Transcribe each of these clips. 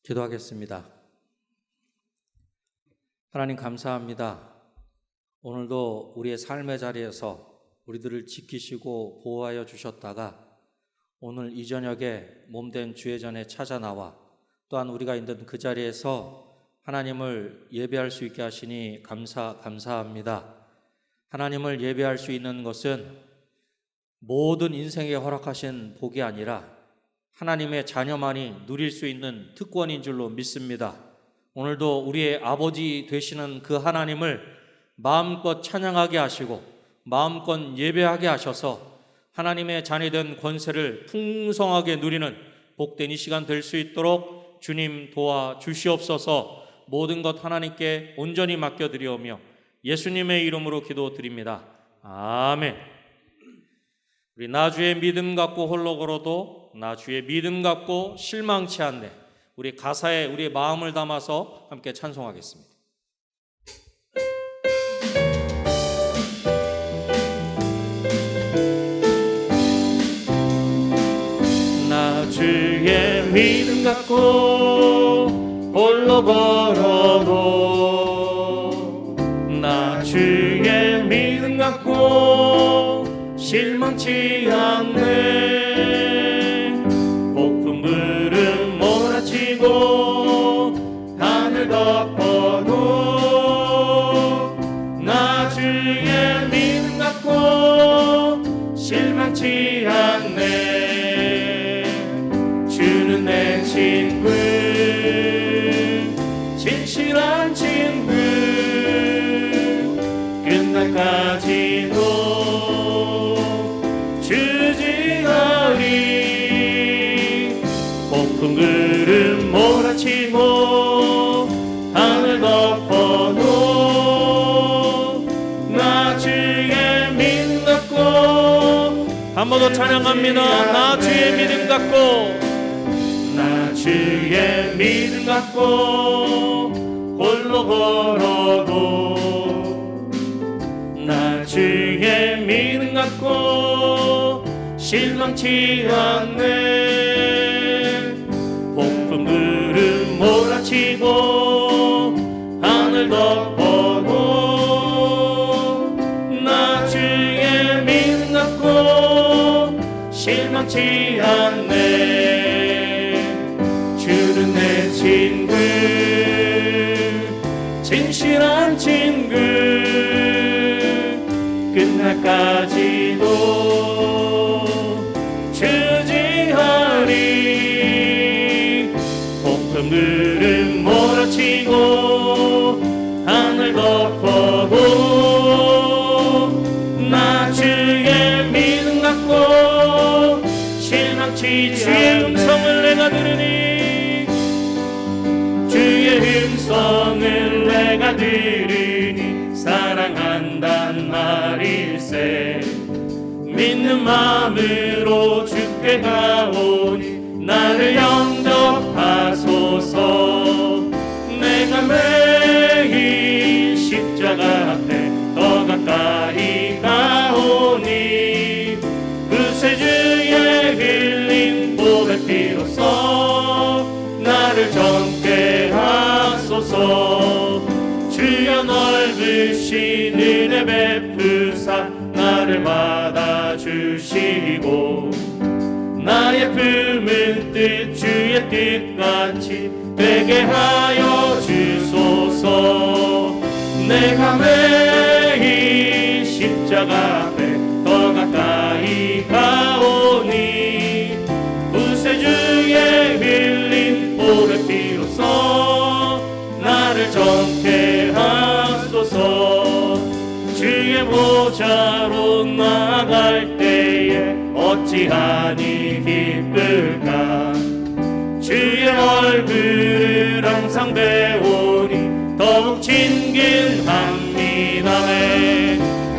기도하겠습니다. 하나님 감사합니다. 오늘도 우리의 삶의 자리에서 우리들을 지키시고 보호하여 주셨다가 오늘 이 저녁에 몸된 주의 전에 찾아 나와 또한 우리가 있는 그 자리에서 하나님을 예배할 수 있게 하시니 감사합니다. 하나님을 예배할 수 있는 것은 모든 인생에 허락하신 복이 아니라 하나님의 자녀만이 누릴 수 있는 특권인 줄로 믿습니다. 오늘도 우리의 아버지 되시는 그 하나님을 마음껏 찬양하게 하시고 마음껏 예배하게 하셔서 하나님의 자녀된 권세를 풍성하게 누리는 복된 이 시간 될 수 있도록 주님 도와주시옵소서. 모든 것 하나님께 온전히 맡겨드리오며 예수님의 이름으로 기도드립니다. 아멘. 우리 나 주의 믿음 갖고 홀로 걸어도 나 주의 믿음 갖고 실망치 않네. 우리 가사에 우리의 마음을 담아서 함께 찬송하겠습니다. 나 주의 믿음 갖고 홀로 걸어도 나 주의 믿음 갖고 실망치 않네. 폭풍들은 몰아치고 하늘 덮어도 나 주의 믿음 갖고 실망치 않네. 주는 내 친구, 진실한 친구, 끝날까지도 폭풍들은 몰아치고 하늘 덮어도 나 주의 믿음 갖고 한 번 더 찬양합니다. 나 주의 믿음 갖고 나 주의 믿음 갖고 홀로 걸어도 나 주의 믿음 갖고 실망치 않네. 폭풍들은 몰아치고 하늘 덮어도 나 주의 믿음 갖고 실망치 않네. 주는 내 친구, 진실한 친구, 끝날까지도 주지하리. 폭풍들은 몰아치고 하늘 덮어도 나 주의 믿음 갖고 실망치. 주의 음성을 내가 들으니 주의 음성을 내가 들으니 사랑한단 말일세. 믿는 마음으로 주께 가오니 나를 영접하소서. 내가 매일 십자가 앞에 더 가까이 가오니 구세주의 흘린 보배 피로써 나를 정케 하소서. 주여 넓으신 은혜 베푸사 나를 받아주시고 나의 품은 뜻 주의 뜻같이 되게 하여 주소서. 내가 매일 십자가 앞에 더 가까이 가오니 구세주의 흘린 보배 피로써 나를 정케 하소서. 주의 보좌로 나아갈 때에 어찌하니 기쁠까. 주의 얼굴을 항상 배우니 더욱 친근합니다.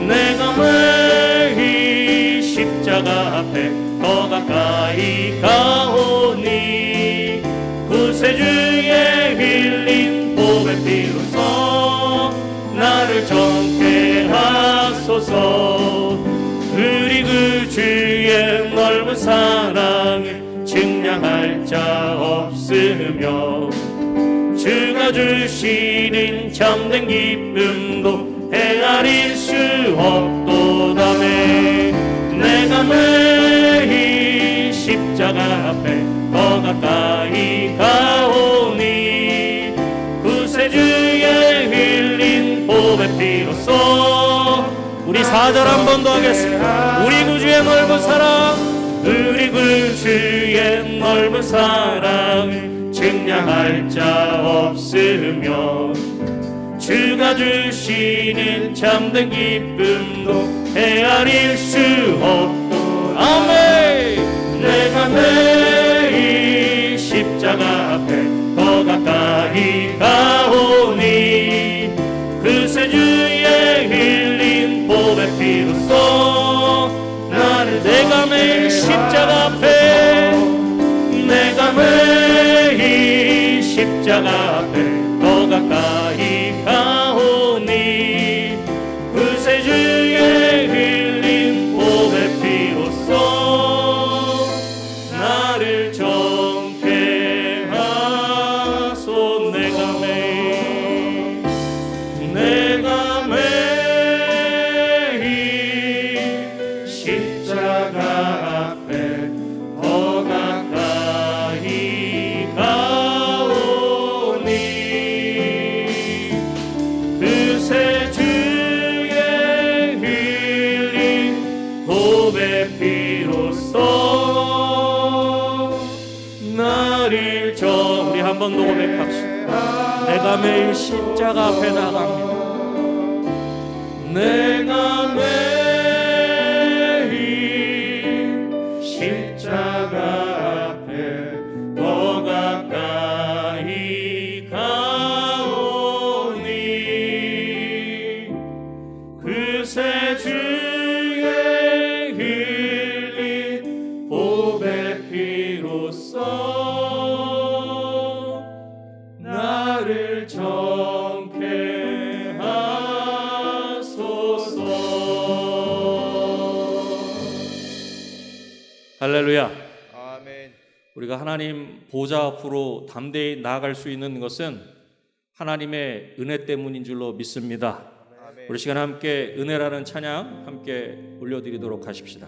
내가 매일 십자가 앞에 더 가까이 가오니 구세주의 흘린 보배 피로써 나를 정케 하소서. 우리 그 주의 넓은 사랑을 증량할 자 없으니 없으며 주가 주시는 참된 기쁨도 헤아릴 수 없도다매 내가 매일 십자가 앞에 더 가까이 가오니 구세주의 흘린 보배 피로써 우리 4절 한 번 더 하겠습니다. 우리 구주의 넓은 사랑 우리 구주의 넓은 사랑 증량할 자 없으며 주가 주시는 참된 기쁨도 헤아릴 수 없도 아멘 내가 매일 십자가 앞에 더 가까이 가오니 구세주의 흘린 보배 피로써 나를 내가 매일 십자가 앞에 내가 매일 십자가 앞에 더 가까이 가오니 구세주의 흘린 보배 피로써 나를 정케 하소 내가 매일 십자가 앞에 더 가까이 가오니 그새 주의 흘린 보배 피로써 나를 우리 한 번 더 고백합시다. 내가 매일 십자가 앞에 나갑니다. 내가 매일 십자가 앞에 더 가까이 가오니 그새 주의 흘린 보배 피로써 나를 정케 하소서. 할렐루야. 아멘. 우리가 하나님 보좌 앞으로 담대히 나아갈 수 있는 것은 하나님의 은혜 때문인 줄로 믿습니다. 아멘. 우리 시간 함께 은혜라는 찬양 함께 올려드리도록 하십시다.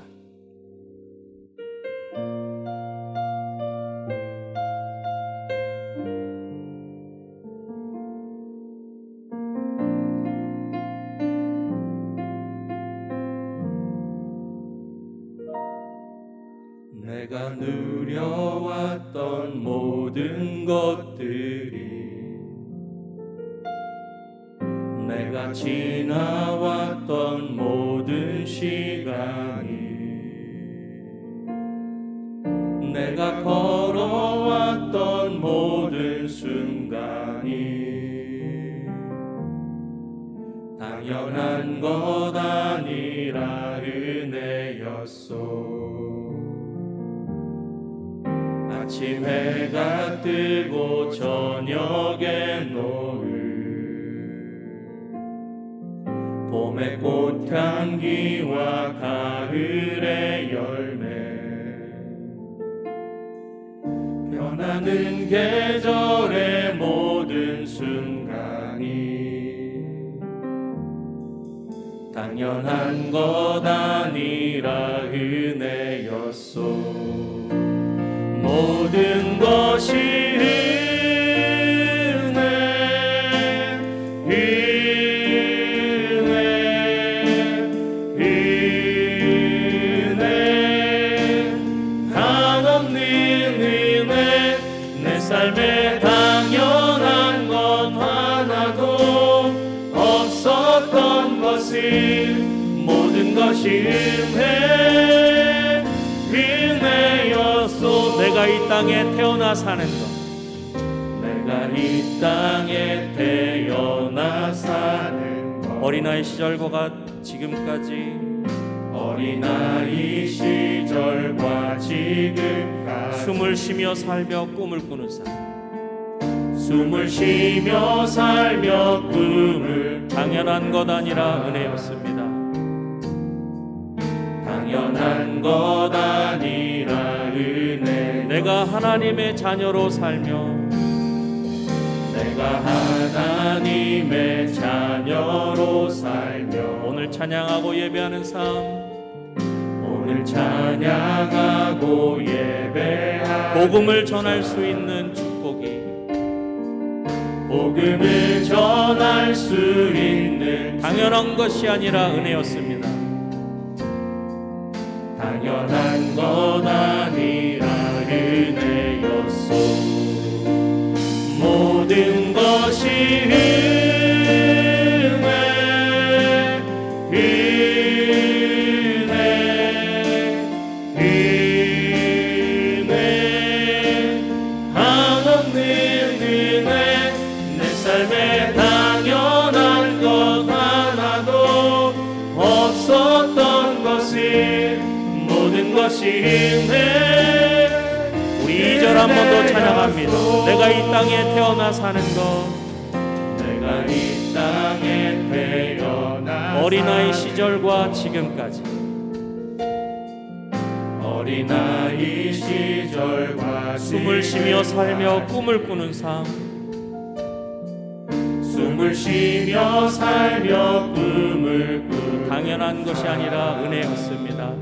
내가 누려왔던 모든 것들이 내가 지나왔던 모든 시간이 내가 걸어왔던 모든 순간이 당연한 것 아니라 은혜였소. 아침 해가 뜨고 저녁에 노을 봄의 꽃향기와 가을의 열매 변하는 계절의 모든 순간이 당연한 것 아니라 은혜였소. 모든 것이 은혜 한없는 은혜 내 삶에 당연한 것 하나도 없었던 것을 모든 것이 은혜였소. 내가 이 땅에 태어나 사는 것 내가 이 땅에 태어나 사는 것 어린아이 시절과 지금까지 어린아이 시절과 지금까지 숨을 쉬며 살며 꿈을 꾸는 삶 숨을 쉬며 살며 꿈을 당연한 것 아니라 은혜였습니다. 당연한 것 아니라 은혜 내가 하나님의 자녀로 살며 내가 하나님의 자녀로 살며 오늘 찬양하고 예배하는 삶 오늘 찬양하고 예배하는 복음을 전할 수 있는 축복이 복음을 전할 수 있는 당연한 것이 아니라 은혜였습니다. 당연한 것 아니라 은혜였소. 모든 것이 은혜 한없는 은혜 내 삶에 당연한 것 하나도 없었던 것을 모든 것이 은혜. 우리 2절 한 번 더 찬양합니다. 내가 이 땅에 태어나 사는 것 내가 이 땅에 태어나 어린아이 시절과 지금까지 어린아이 시절과 숨을 쉬며 살며 꿈을 꾸는 삶 숨을 쉬며 살며 꿈을 꾸는 당연한 것이 아니라 은혜였습니다.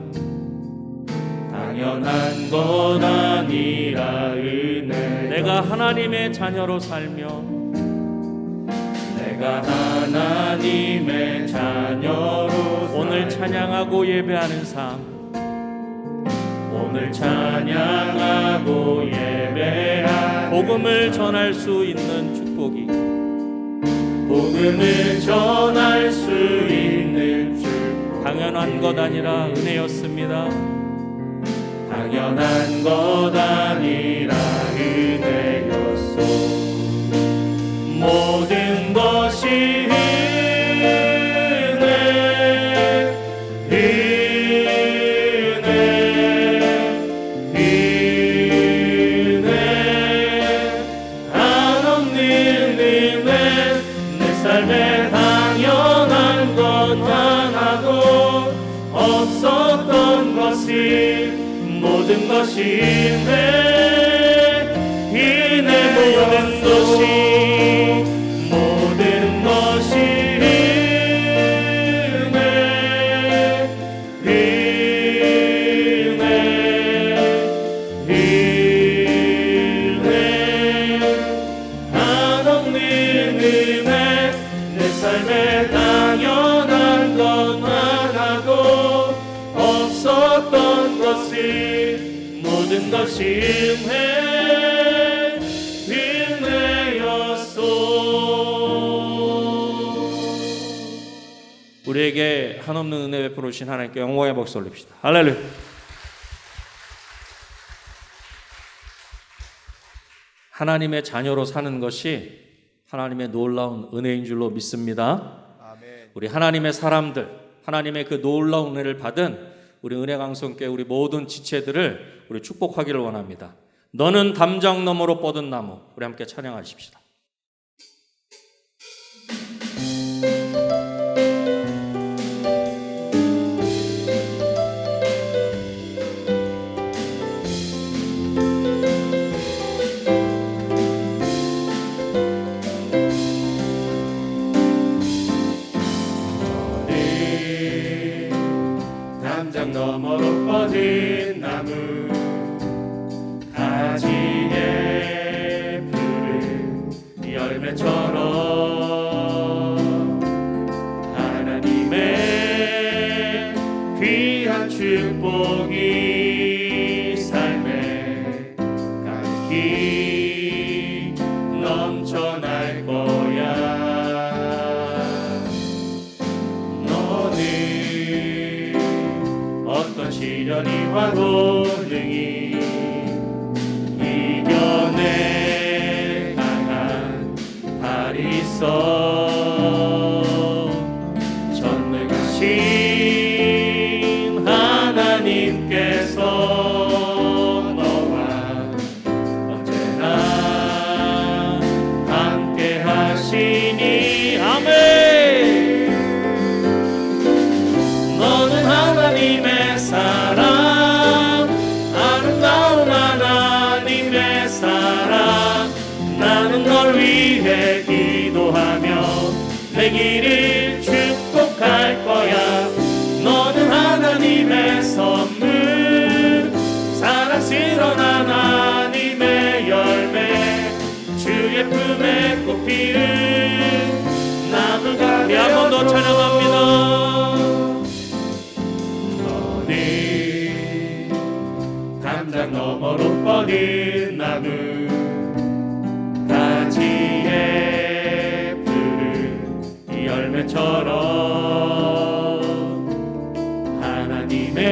당연한 것 아니라 은혜. 내가 하나님의 자녀로 살며 내가 하나님의 자녀로 오늘 찬양하고 예배하는 삶 오늘 찬양하고 예배하는 복음을 전할 수 있는 축복이 복음을 전할 수 있는 축복 당연한 것 아니라 은혜였습니다. 당연한 것 아니라 은혜였소. 모든 것이 은혜 한없는 은혜 내 삶에 당연한 것 하나도 없었던 것이 모든 것이 은혜 모든 것이 은혜 한없는 은혜 내 삶에 당연한 것 하나도 없었던 것이 모든 것이 은혜였소. 우리에게 한없는 은혜 베풀어 주신 하나님께 영광의 박수 올립시다. 할렐루야. 하나님의 자녀로 사는 것이 하나님의 놀라운 은혜인 줄로 믿습니다. 우리 하나님의 사람들, 하나님의 그 놀라운 은혜를 받은 우리 은혜강성교회 우리 모든 지체들을 우리 축복하기를 원합니다. 너는 담장 너머로 뻗은 나무. 우리 함께 찬양하십시다. 담장 너머로 뻗은 나무 가지에 푸른 열매처럼 하나님의 귀한 축복이 삶에 가득히 넘쳐날 거야. 어떤 시련이 와도 능히 이겨내 강한 발이 있어. 전능 하신 하나님께서 너와 언제나 함께 하시니 아멘. 너는 하나님의 사람 내 길을 축복할 거야. 너는 하나님의 선물, 사랑스러운 하나님의 열매, 주의 품에 꽃 피운 나무가 되어. 한 번 더 찬양합니다. 너는 담장 너머로 뻗은 나무, 가지에 푸른 이 열매처럼 하나님의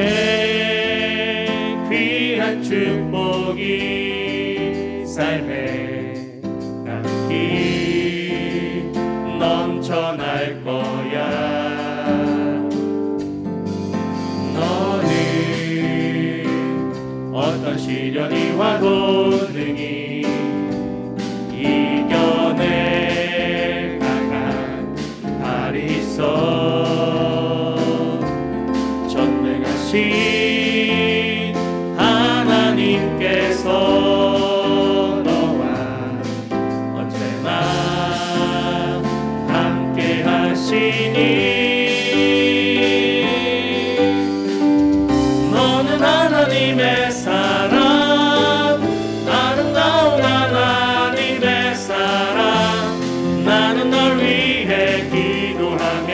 귀한 축복이 삶에 가득히 넘쳐날 거야. 너는 어떤 시련이 와도 능히 이겨낼 강한 발이 있어. 전능하신 하나님께서 너와 언제나 함께 하시니. 너는 하나님의 사랑, 아름다운 하나님의 사랑. 나는 널 위해 기도하며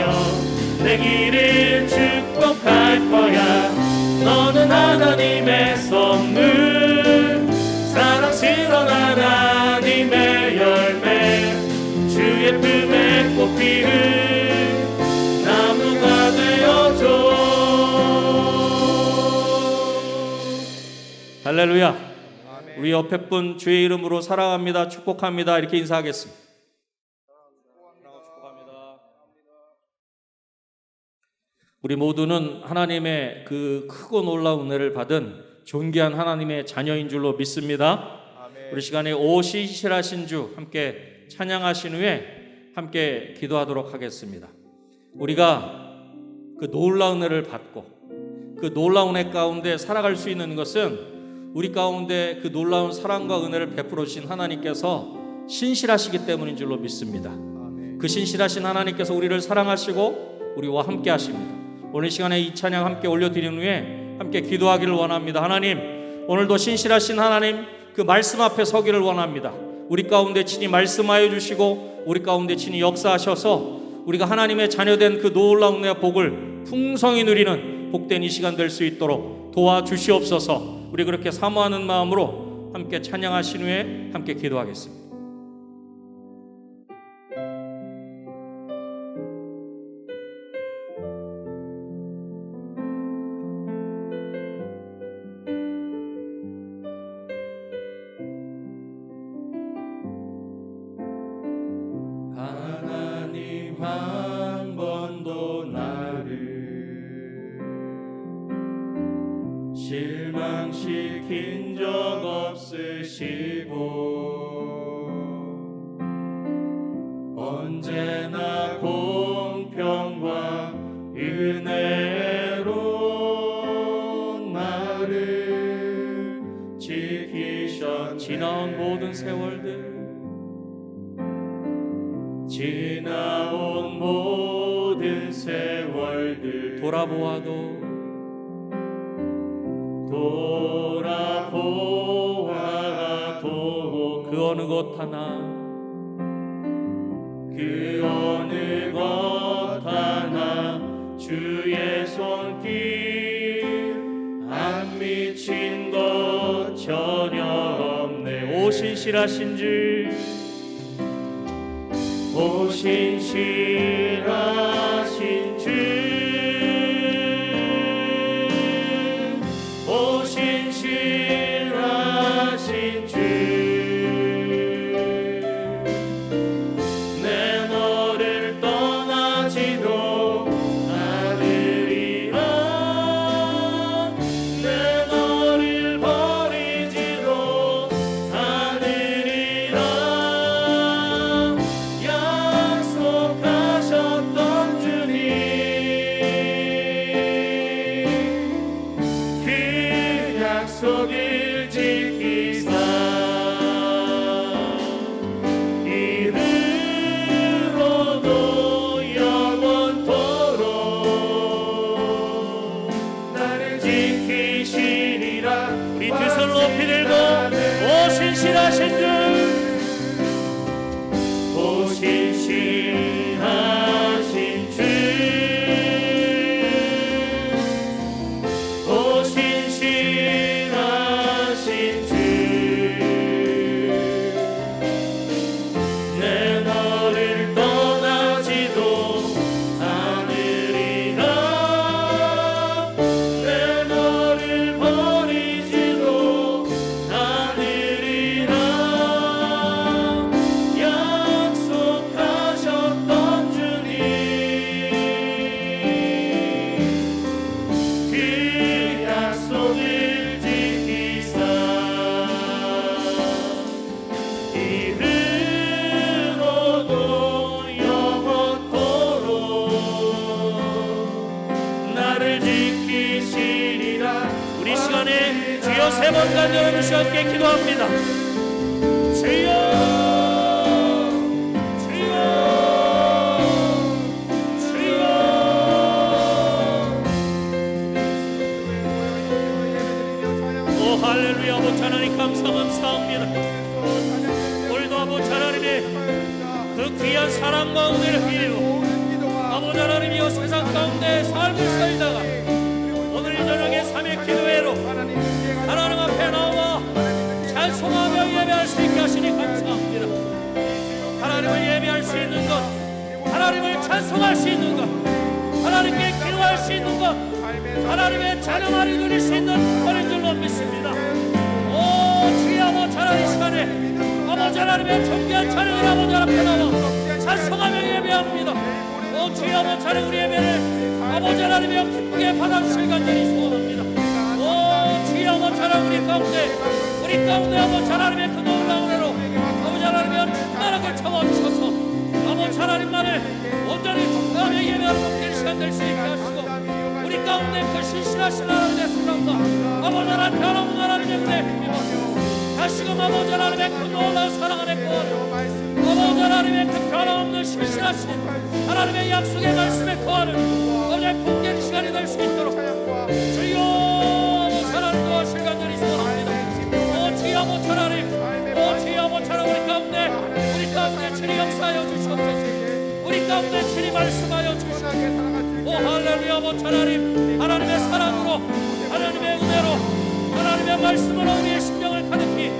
내 길을 축복할 거야. 너는 하나님의 선물, 사랑스러운 하나님의 열매, 주의 품에 꽃 피운 나무가 되어줘. 할렐루야. 우리 옆에 분 주의 이름으로 사랑합니다, 축복합니다 이렇게 인사하겠습니다. 우리 모두는 하나님의 그 크고 놀라운 은혜를 받은 존귀한 하나님의 자녀인 줄로 믿습니다. 우리 시간에 오 신실하신 주 함께 찬양하신 후에 함께 기도하도록 하겠습니다. 우리가 그 놀라운 은혜를 받고 그 놀라운 은혜 가운데 살아갈 수 있는 것은 우리 가운데 그 놀라운 사랑과 은혜를 베풀어 주신 하나님께서 신실하시기 때문인 줄로 믿습니다. 그 신실하신 하나님께서 우리를 사랑하시고 우리와 함께 하십니다. 오늘 시간에 이 찬양 함께 올려드린 후에 함께 기도하기를 원합니다. 하나님, 오늘도 신실하신 하나님 그 말씀 앞에 서기를 원합니다. 우리 가운데 친히 말씀하여 주시고 우리 가운데 친히 역사하셔서 우리가 하나님의 자녀된 그 놀라운 은혜와 복을 풍성히 누리는 복된 이 시간 될 수 있도록 도와주시옵소서. 우리 그렇게 사모하는 마음으로 함께 찬양하신 후에 함께 기도하겠습니다. 하나님 한 번도 나를 실망시킨 적 없으시고 언제나 공평과 은혜로 나를 지키셨네. 지나온 모든 세월들 지나온 모든 세월들 돌아보아도 그 어느 것 하나 그 어느 것 하나 주의 손길 안 미친 것 전혀 없네. 오 신실하신 주, 오 신실하신 주, 오 신실하신 주, 내 너를 떠나지도 않으리라, 내 너를 버리지도 않으리라. 약속하셨던 주님 세 번 간절히 우리 함께 기도합니다. 주여, 주여, 주여. 오 할렐루야. 아버지 하나님 감사합니다. 오늘도 아버지 하나님의 그 귀한 사랑과 은혜를 빌리고 아버지 하나님이여 세상 가운데 삶을 살다가 오늘 저녁에 3일 기도회로 하나님 앞에 나와 찬송하며 예배할 수 있게 하시니 감사합니다. 하나님을 예배할 수 있는 것, 하나님을 찬송할 수 있는 것, 하나님께 기도할 수 있는 것, 하나님의 자녀만이 누릴 수 있는 권인 줄로 믿습니다. 오 주여 아버지 하나님 시간에 아버지 하나님의 존귀한 찬양을 아버지 앞에 나와 찬송하며 예배합니다. 오 주여 아버지 하나님 우리 예배를 아버지 하나님의 기쁘게 받아주실 간절히 소원합니다. 오 주여 아버지 하나님 우리 가운데 아버지 하나님의 그 놀라운 은혜로 아버지 하나님의 충만하게 채워주셔서 아버지 하나님만을 온전히 축복하며 예배하는 복된 시간 될 수 있게 하시고 우리 가운데 그 신실하신 하나님의 사랑과 아버지 하나님 변함없는 하나님의 은혜에 힘입어 다시금 아버지 하나님의 그 놀라운 사랑 안에 거하는 아버지 하나님의 그 변함없는 신실하신 하나님의 약속의 말씀에 거하는 아버지의 복된 시간이 될 수 있도록 주여 아버지 하나님 도와주실 간절히 소원합니다. 오 주여 아버지 하나님, 오 주여 아버지 하나님 우리 가운데 친히 역사하여 주시옵소서. 우리 가운데 친히 말씀하여 주시옵소서. 오 할렐루야 아버지 하나님, 하나님의 사랑으로 하나님의 은혜로 하나님의 말씀으로 우리의 심령을 가득히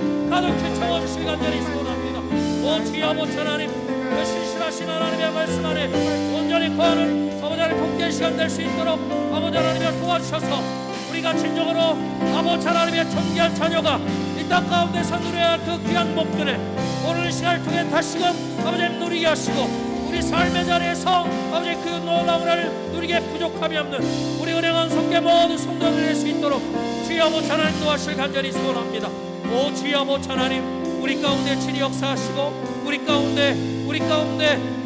채워주실 간절히 소원합니다. 오 주여 아버지 하나님 그 신실하신 하나님의 말씀 안에 온전히 거하는 아버지 하나님 복된 시간 될 수 있도록 아버지 하나님을 도와주셔서 우리가 진정으로 아버지 하나님의 존귀한 자녀가 이 땅 가운데서 누려야 할 그 귀한 복들을 오늘 시간을 통해 다시금 아버지 하나님 누리게 하시고 우리 삶의 자리에서 아버지 그 놀라운 은혜를 누리게 부족함이 없는 우리 은행한 성계 모든 성도를 누릴 수 있도록 주여 아버지 하나님 도와주실 간절히 소원합니다. 오 주여 아버지 하나님 우리 가운데 친히 역사하시고 우리 가운데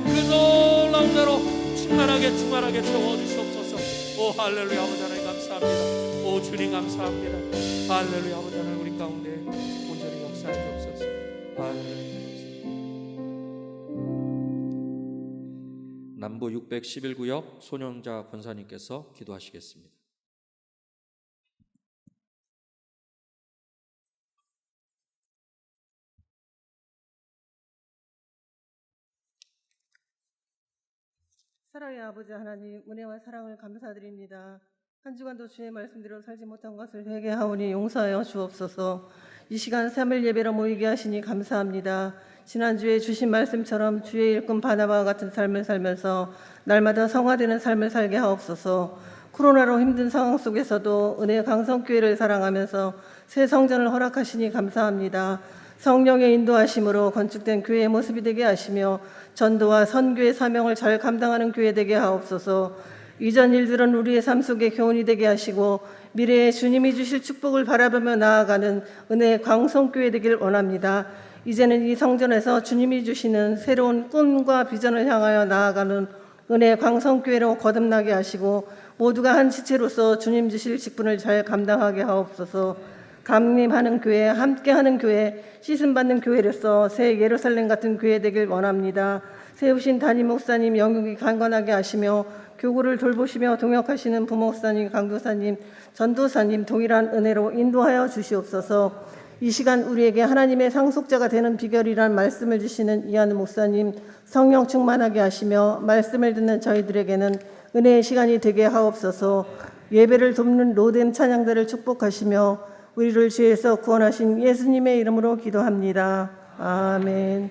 그 놀라운 대로 충만하게 채워주시옵소서. 오 할렐루야 아버지 하나님 감사합니다. 오 주님 감사합니다. 할렐루야 아버지 하나님 우리 가운데 온전히 역사해 주옵소서. 할렐루야. 남부 611구역 손영자 권사님께서 기도하시겠습니다. 사랑의 아버지 하나님, 은혜와 사랑을 감사드립니다. 한 주간도 주의 말씀대로 살지 못한 것을 회개하오니 용서하여 주옵소서. 이 시간 3일 예배로 모이게 하시니 감사합니다. 지난주에 주신 말씀처럼 주의 일꾼 바나바와 같은 삶을 살면서 날마다 성화되는 삶을 살게 하옵소서. 코로나로 힘든 상황 속에서도 은혜 강성교회를 사랑하면서 새 성전을 허락하시니 감사합니다. 성령의 인도하심으로 건축된 교회의 모습이 되게 하시며 전도와 선교의 사명을 잘 감당하는 교회 되게 하옵소서. 이전 일들은 우리의 삶 속에 교훈이 되게 하시고 미래에 주님이 주실 축복을 바라보며 나아가는 은혜의 광성교회 되길 원합니다. 이제는 이 성전에서 주님이 주시는 새로운 꿈과 비전을 향하여 나아가는 은혜의 광성교회로 거듭나게 하시고 모두가 한 지체로서 주님 주실 직분을 잘 감당하게 하옵소서. 감림하는 교회, 함께하는 교회, 씻음받는 교회로서 새 예루살렘 같은 교회 되길 원합니다. 세우신 담임 목사님 영육이 강건하게 하시며 교구를 돌보시며 동역하시는 부목사님, 강도사님, 전도사님 동일한 은혜로 인도하여 주시옵소서. 이 시간 우리에게 하나님의 상속자가 되는 비결이란 말씀을 주시는 이한우 목사님 성령 충만하게 하시며 말씀을 듣는 저희들에게는 은혜의 시간이 되게 하옵소서. 예배를 돕는 로뎀 찬양대를 축복하시며 우리를 죄에서 구원하신 예수님의 이름으로 기도합니다. 아멘.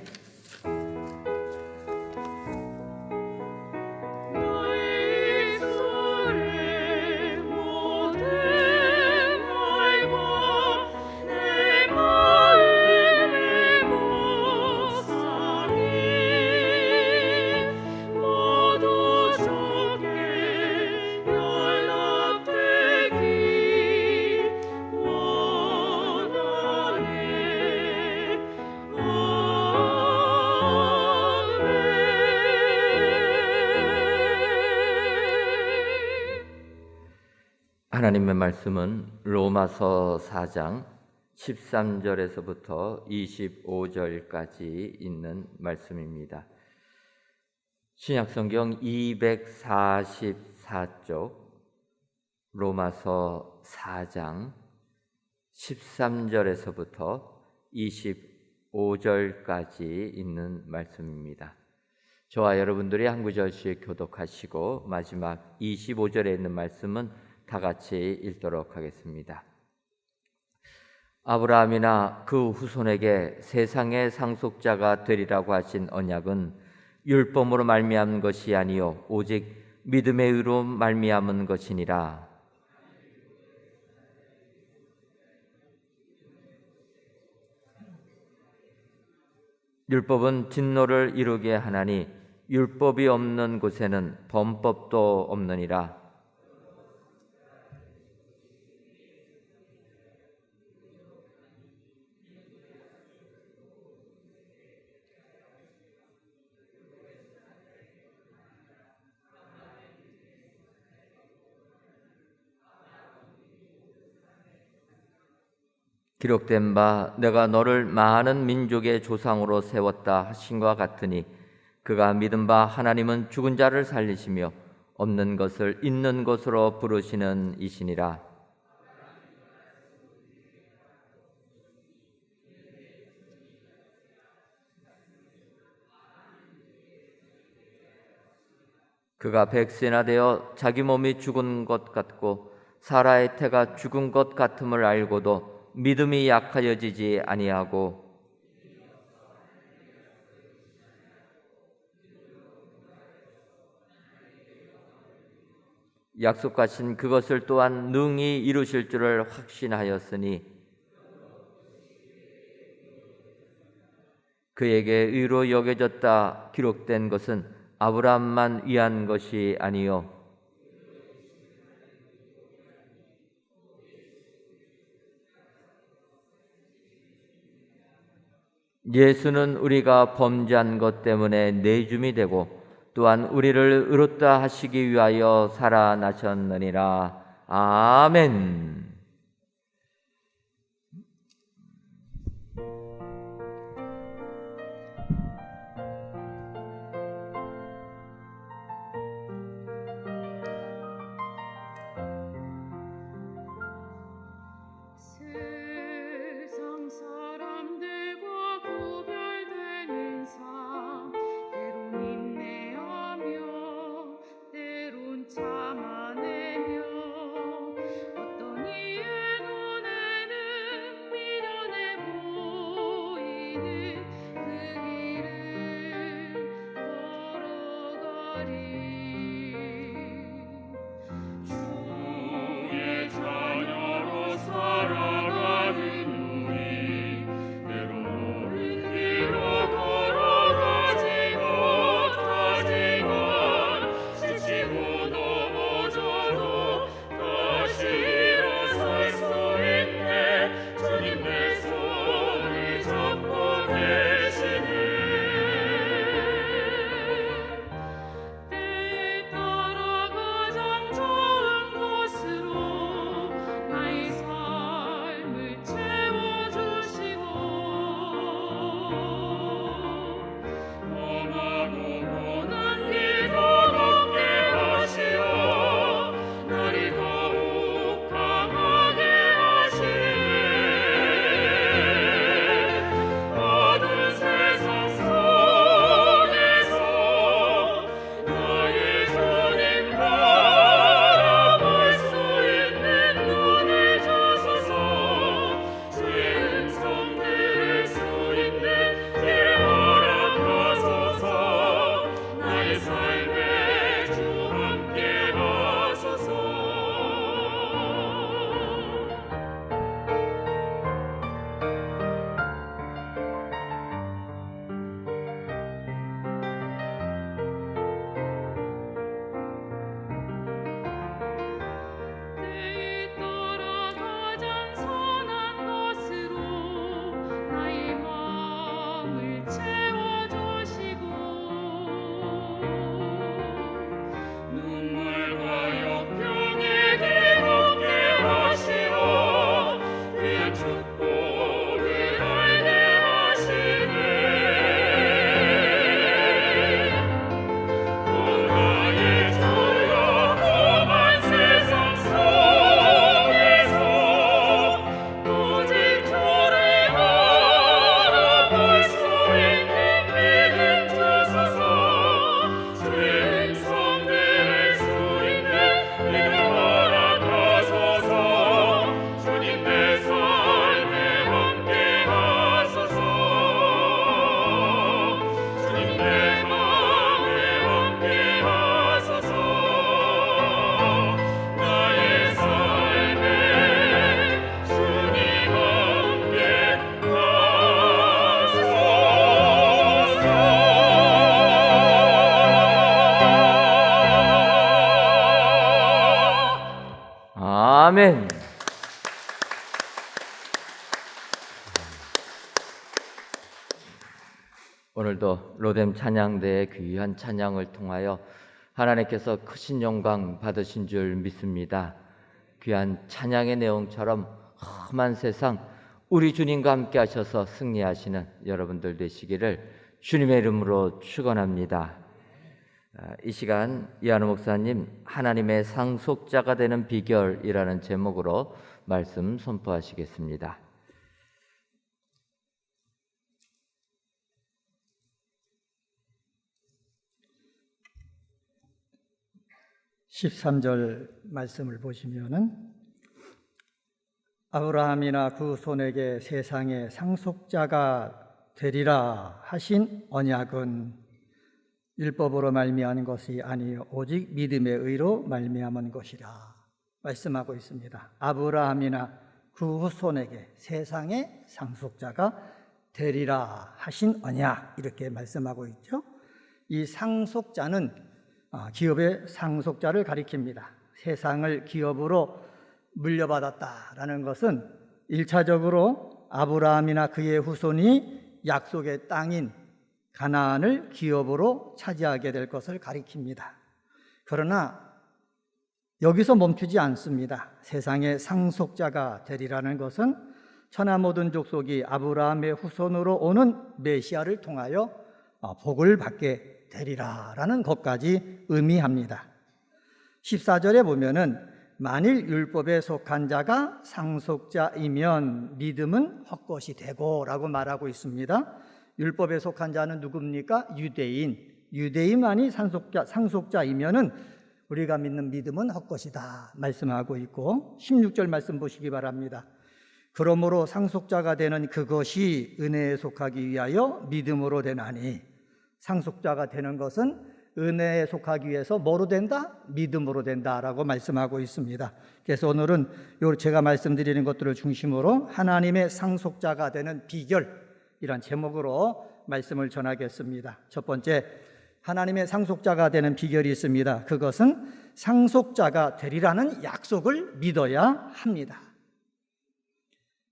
하나님의 말씀은 로마서 4장 13절에서부터 25절까지 있는 말씀입니다. 신약성경 244쪽 로마서 4장 13절에서부터 25절까지 있는 말씀입니다. 저와 여러분들이 한 구절씩 교독하시고 마지막 25절에 있는 말씀은 다 같이 읽도록 하겠습니다. 아브라함이나 그 후손에게 세상의 상속자가 되리라고 하신 언약은 율법으로 말미암은 것이 아니요 오직 믿음의 의로 말미암은 것이니라. 율법은 진노를 이루게 하나니 율법이 없는 곳에는 범법도 없느니라. 기록된 바 내가 너를 많은 민족의 조상으로 세웠다 하신과 같으니 그가 믿은 바 하나님은 죽은 자를 살리시며 없는 것을 있는 것으로 부르시는 이시니라. 그가 백세나 되어 자기 몸이 죽은 것 같고 사라의 태가 죽은 것 같음을 알고도 믿음이 약하여지지 아니하고 약속하신 그것을 또한 능히 이루실 줄을 확신하였으니 그에게 의로 여겨졌다 기록된 것은 아브라함만 위한 것이 아니요 예수는 우리가 범죄한 것 때문에 내줌이 되고 또한 우리를 의롭다 하시기 위하여 살아나셨느니라. 아멘. 세상 사람들과 구별되는 삶 때론 인내하며 때론 참아내며 어떤 아멘. 오늘도 로뎀 찬양대의 귀한 찬양을 통하여 하나님께서 크신 영광 받으신 줄 믿습니다. 귀한 찬양의 내용처럼 험한 세상 우리 주님과 함께 하셔서 승리하시는 여러분들 되시기를 주님의 이름으로 축원합니다. 이 시간 이한우 목사님 하나님의 상속자가 되는 비결이라는 제목으로 말씀 선포하시겠습니다. 13절 말씀을 보시면은 아브라함이나 그 손에게 세상의 상속자가 되리라 하신 언약은 율법으로 말미암은 것이 아니요 오직 믿음의 의로 말미암은 것이라 말씀하고 있습니다. 아브라함이나 그 후손에게 세상의 상속자가 되리라 하신 언약, 이렇게 말씀하고 있죠. 이 상속자는 기업의 상속자를 가리킵니다. 세상을 기업으로 물려받았다라는 것은 1차적으로 아브라함이나 그의 후손이 약속의 땅인 가나안을 기업으로 차지하게 될 것을 가리킵니다. 그러나 여기서 멈추지 않습니다. 세상의 상속자가 되리라는 것은 천하 모든 족속이 아브라함의 후손으로 오는 메시아를 통하여 복을 받게 되리라라는 것까지 의미합니다. 14절에 보면은 만일 율법에 속한 자가 상속자이면 믿음은 헛것이 되고 라고 말하고 있습니다. 율법에 속한 자는 누굽니까? 유대인만이 상속자이면은 우리가 믿는 믿음은 헛것이다 말씀하고 있고, 16절 말씀 보시기 바랍니다. 그러므로 상속자가 되는 그것이 은혜에 속하기 위하여 믿음으로 되나니, 상속자가 되는 것은 은혜에 속하기 위해서 뭐로 된다? 믿음으로 된다라고 말씀하고 있습니다. 그래서 오늘은 제가 말씀드리는 것들을 중심으로 하나님의 상속자가 되는 비결이란 제목으로 말씀을 전하겠습니다. 첫 번째, 하나님의 상속자가 되는 비결이 있습니다. 그것은 상속자가 되리라는 약속을 믿어야 합니다.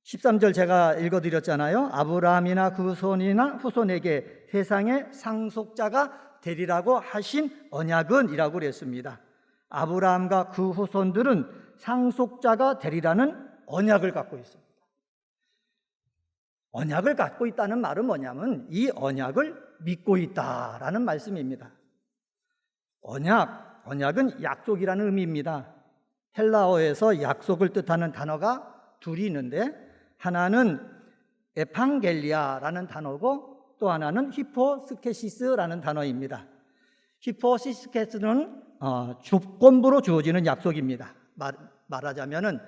13절 제가 읽어드렸잖아요. 아브라함이나 그 손이나 후손에게 세상의 상속자가 되리라고 하신 언약은 이라고 그랬습니다. 아브라함과 그 후손들은 상속자가 되리라는 언약을 갖고 있습니다. 언약을 갖고 있다는 말은 뭐냐면 이 언약을 믿고 있다라는 말씀입니다. 언약은 약속이라는 의미입니다. 헬라어에서 약속을 뜻하는 단어가 둘이 있는데, 하나는 에판겔리아라는 단어고 또 하나는 히포스케시스라는 단어입니다. 히포스케시스는 조건부로 주어지는 약속입니다. 말하자면은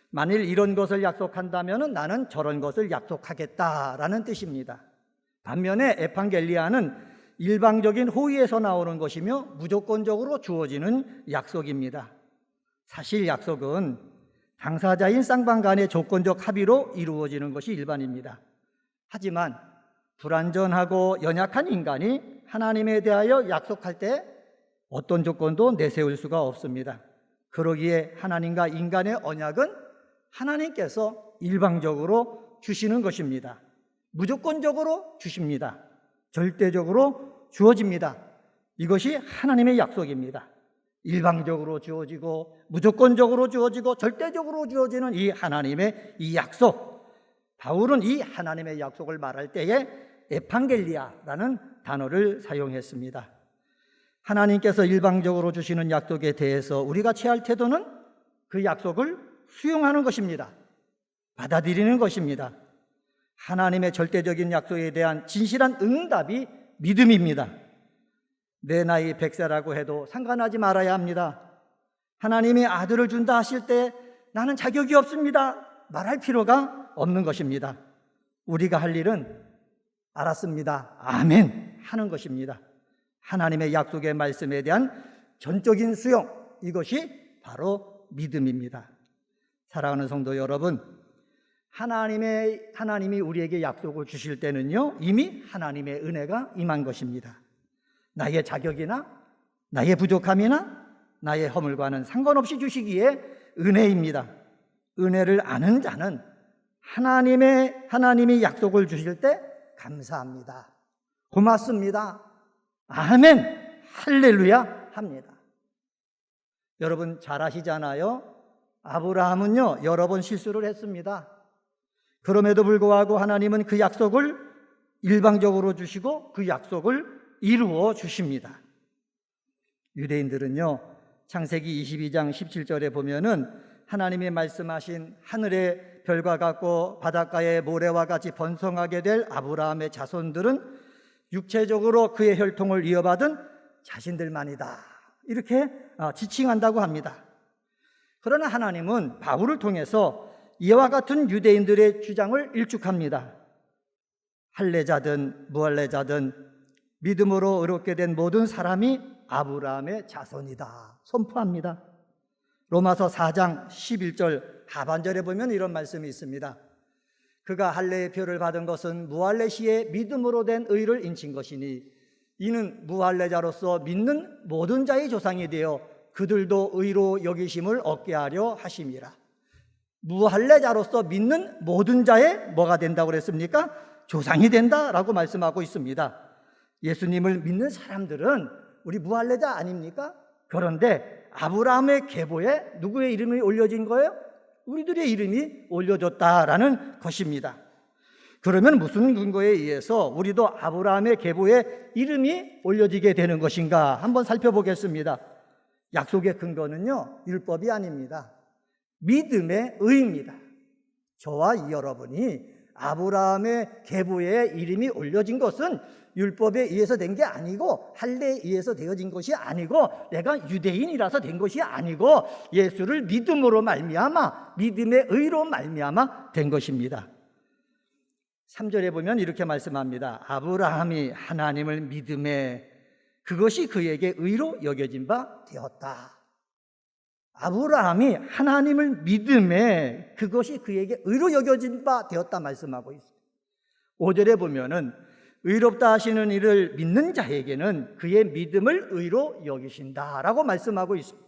만일 이런 것을 약속한다면은 나는 저런 것을 약속하겠다라는 뜻입니다. 반면에 에판겔리아는 일방적인 호의에서 나오는 것이며 무조건적으로 주어지는 약속입니다. 사실 약속은 당사자인 쌍방 간의 조건적 합의로 이루어지는 것이 일반입니다. 하지만 불완전하고 연약한 인간이 하나님에 대하여 약속할 때 어떤 조건도 내세울 수가 없습니다. 그러기에 하나님과 인간의 언약은 하나님께서 일방적으로 주시는 것입니다. 무조건적으로 주십니다. 절대적으로 주어집니다. 이것이 하나님의 약속입니다. 일방적으로 주어지고 무조건적으로 주어지고 절대적으로 주어지는 이 하나님의 이 약속, 바울은 이 하나님의 약속을 말할 때에 에판겔리아라는 단어를 사용했습니다. 하나님께서 일방적으로 주시는 약속에 대해서 우리가 취할 태도는 그 약속을 수용하는 것입니다. 받아들이는 것입니다. 하나님의 절대적인 약속에 대한 진실한 응답이 믿음입니다. 내 나이 100세라고 해도 상관하지 말아야 합니다. 하나님이 아들을 준다 하실 때 나는 자격이 없습니다 말할 필요가 없는 것입니다. 우리가 할 일은 알았습니다, 아멘 하는 것입니다. 하나님의 약속의 말씀에 대한 전적인 수용, 이것이 바로 믿음입니다. 사랑하는 성도 여러분, 하나님이 우리에게 약속을 주실 때는요, 이미 하나님의 은혜가 임한 것입니다. 나의 자격이나 나의 부족함이나 나의 허물과는 상관없이 주시기에 은혜입니다. 은혜를 아는 자는 하나님이 약속을 주실 때 감사합니다. 고맙습니다. 아멘, 할렐루야 합니다. 여러분 잘 아시잖아요. 아브라함은요 여러 번 실수를 했습니다. 그럼에도 불구하고 하나님은 그 약속을 일방적으로 주시고 그 약속을 이루어 주십니다. 유대인들은요 창세기 22장 17절에 보면은 하나님이 말씀하신 하늘의 별과 같고 바닷가의 모래와 같이 번성하게 될 아브라함의 자손들은 육체적으로 그의 혈통을 이어받은 자신들만이다, 이렇게 지칭한다고 합니다. 그러나 하나님은 바울을 통해서 이와 같은 유대인들의 주장을 일축합니다. 할례자든 무할례자든 믿음으로 의롭게 된 모든 사람이 아브라함의 자손이다 선포합니다. 로마서 4장 11절 하반절에 보면 이런 말씀이 있습니다. 그가 할례의 표를 받은 것은 무할례 시에 믿음으로 된 의를 인친 것이니 이는 무할례자로서 믿는 모든 자의 조상이 되어 그들도 의로 여기심을 얻게 하려 하심이라. 무할례자로서 믿는 모든 자의 뭐가 된다고 그랬습니까? 조상이 된다라고 말씀하고 있습니다. 예수님을 믿는 사람들은 우리 무할례자 아닙니까? 그런데 아브라함의 계보에 누구의 이름이 올려진 거예요? 우리들의 이름이 올려졌다라는 것입니다. 그러면 무슨 근거에 의해서 우리도 아브라함의 계보에 이름이 올려지게 되는 것인가 한번 살펴보겠습니다. 약속의 근거는요 율법이 아닙니다. 믿음의 의입니다. 저와 여러분이 아브라함의 계보에 이름이 올려진 것은 율법에 의해서 된 게 아니고 할례에 의해서 되어진 것이 아니고 내가 유대인이라서 된 것이 아니고 예수를 믿음으로 말미암아 믿음의 의로 말미암아 된 것입니다. 3절에 보면 이렇게 말씀합니다. 아브라함이 하나님을 믿음에 그것이 그에게 의로 여겨진 바 되었다. 아브라함이 하나님을 믿음에 그것이 그에게 의로 여겨진 바 되었다 말씀하고 있습니다. 5절에 보면은 의롭다 하시는 이를 믿는 자에게는 그의 믿음을 의로 여기신다라고 말씀하고 있습니다.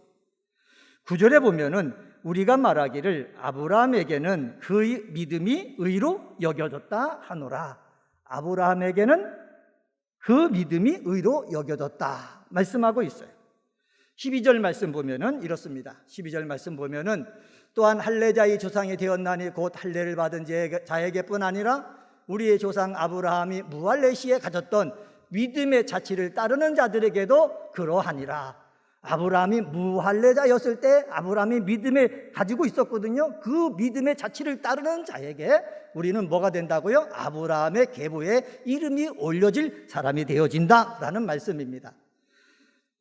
9절에 보면은 우리가 말하기를 아브라함에게는 그 믿음이 의로 여겨졌다 하노라. 아브라함에게는 그 믿음이 의로 여겨졌다 말씀하고 있어요. 12절 말씀 보면은 이렇습니다. 12절 말씀 보면은 또한 할례자의 조상이 되었나니 곧 할례를 받은 자에게뿐 아니라 우리의 조상 아브라함이 무할례 시에 가졌던 믿음의 자취를 따르는 자들에게도 그러하니라. 아브라함이 무할례자였을 때 아브라함이 믿음을 가지고 있었거든요. 그 믿음의 자취를 따르는 자에게 우리는 뭐가 된다고요? 아브라함의 계보에 이름이 올려질 사람이 되어진다라는 말씀입니다.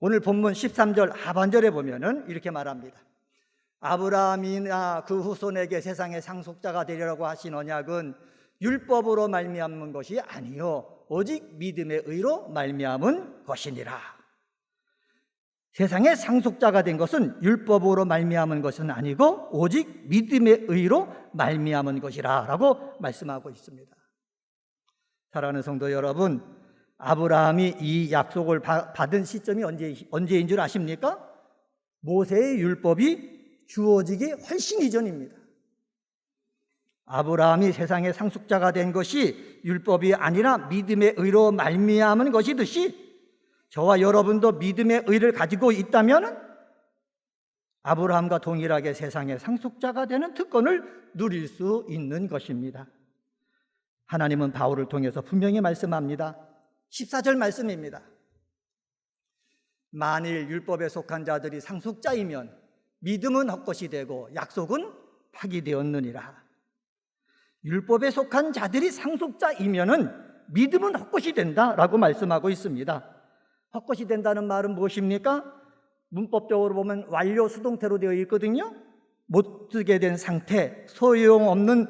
오늘 본문 13절 하반절에 보면은 이렇게 말합니다. 아브라함이나 그 후손에게 세상의 상속자가 되리라고 하신 언약은 율법으로 말미암은 것이 아니요 오직 믿음의 의로 말미암은 것이니라. 세상의 상속자가 된 것은 율법으로 말미암은 것은 아니고 오직 믿음의 의로 말미암은 것이라 라고 말씀하고 있습니다. 사랑하는 성도 여러분, 아브라함이 이 약속을 받은 시점이 언제인 줄 아십니까? 모세의 율법이 주어지기 훨씬 이전입니다. 아브라함이 세상의 상속자가 된 것이 율법이 아니라 믿음의 의로 말미암은 것이듯이 저와 여러분도 믿음의 의를 가지고 있다면 아브라함과 동일하게 세상의 상속자가 되는 특권을 누릴 수 있는 것입니다. 하나님은 바울을 통해서 분명히 말씀합니다. 14절 말씀입니다. 만일 율법에 속한 자들이 상속자이면 믿음은 헛것이 되고 약속은 파기되었느니라. 율법에 속한 자들이 상속자이면은 믿음은 헛것이 된다라고 말씀하고 있습니다. 헛것이 된다는 말은 무엇입니까? 문법적으로 보면 완료 수동태로 되어 있거든요. 못 쓰게 된 상태, 소용없는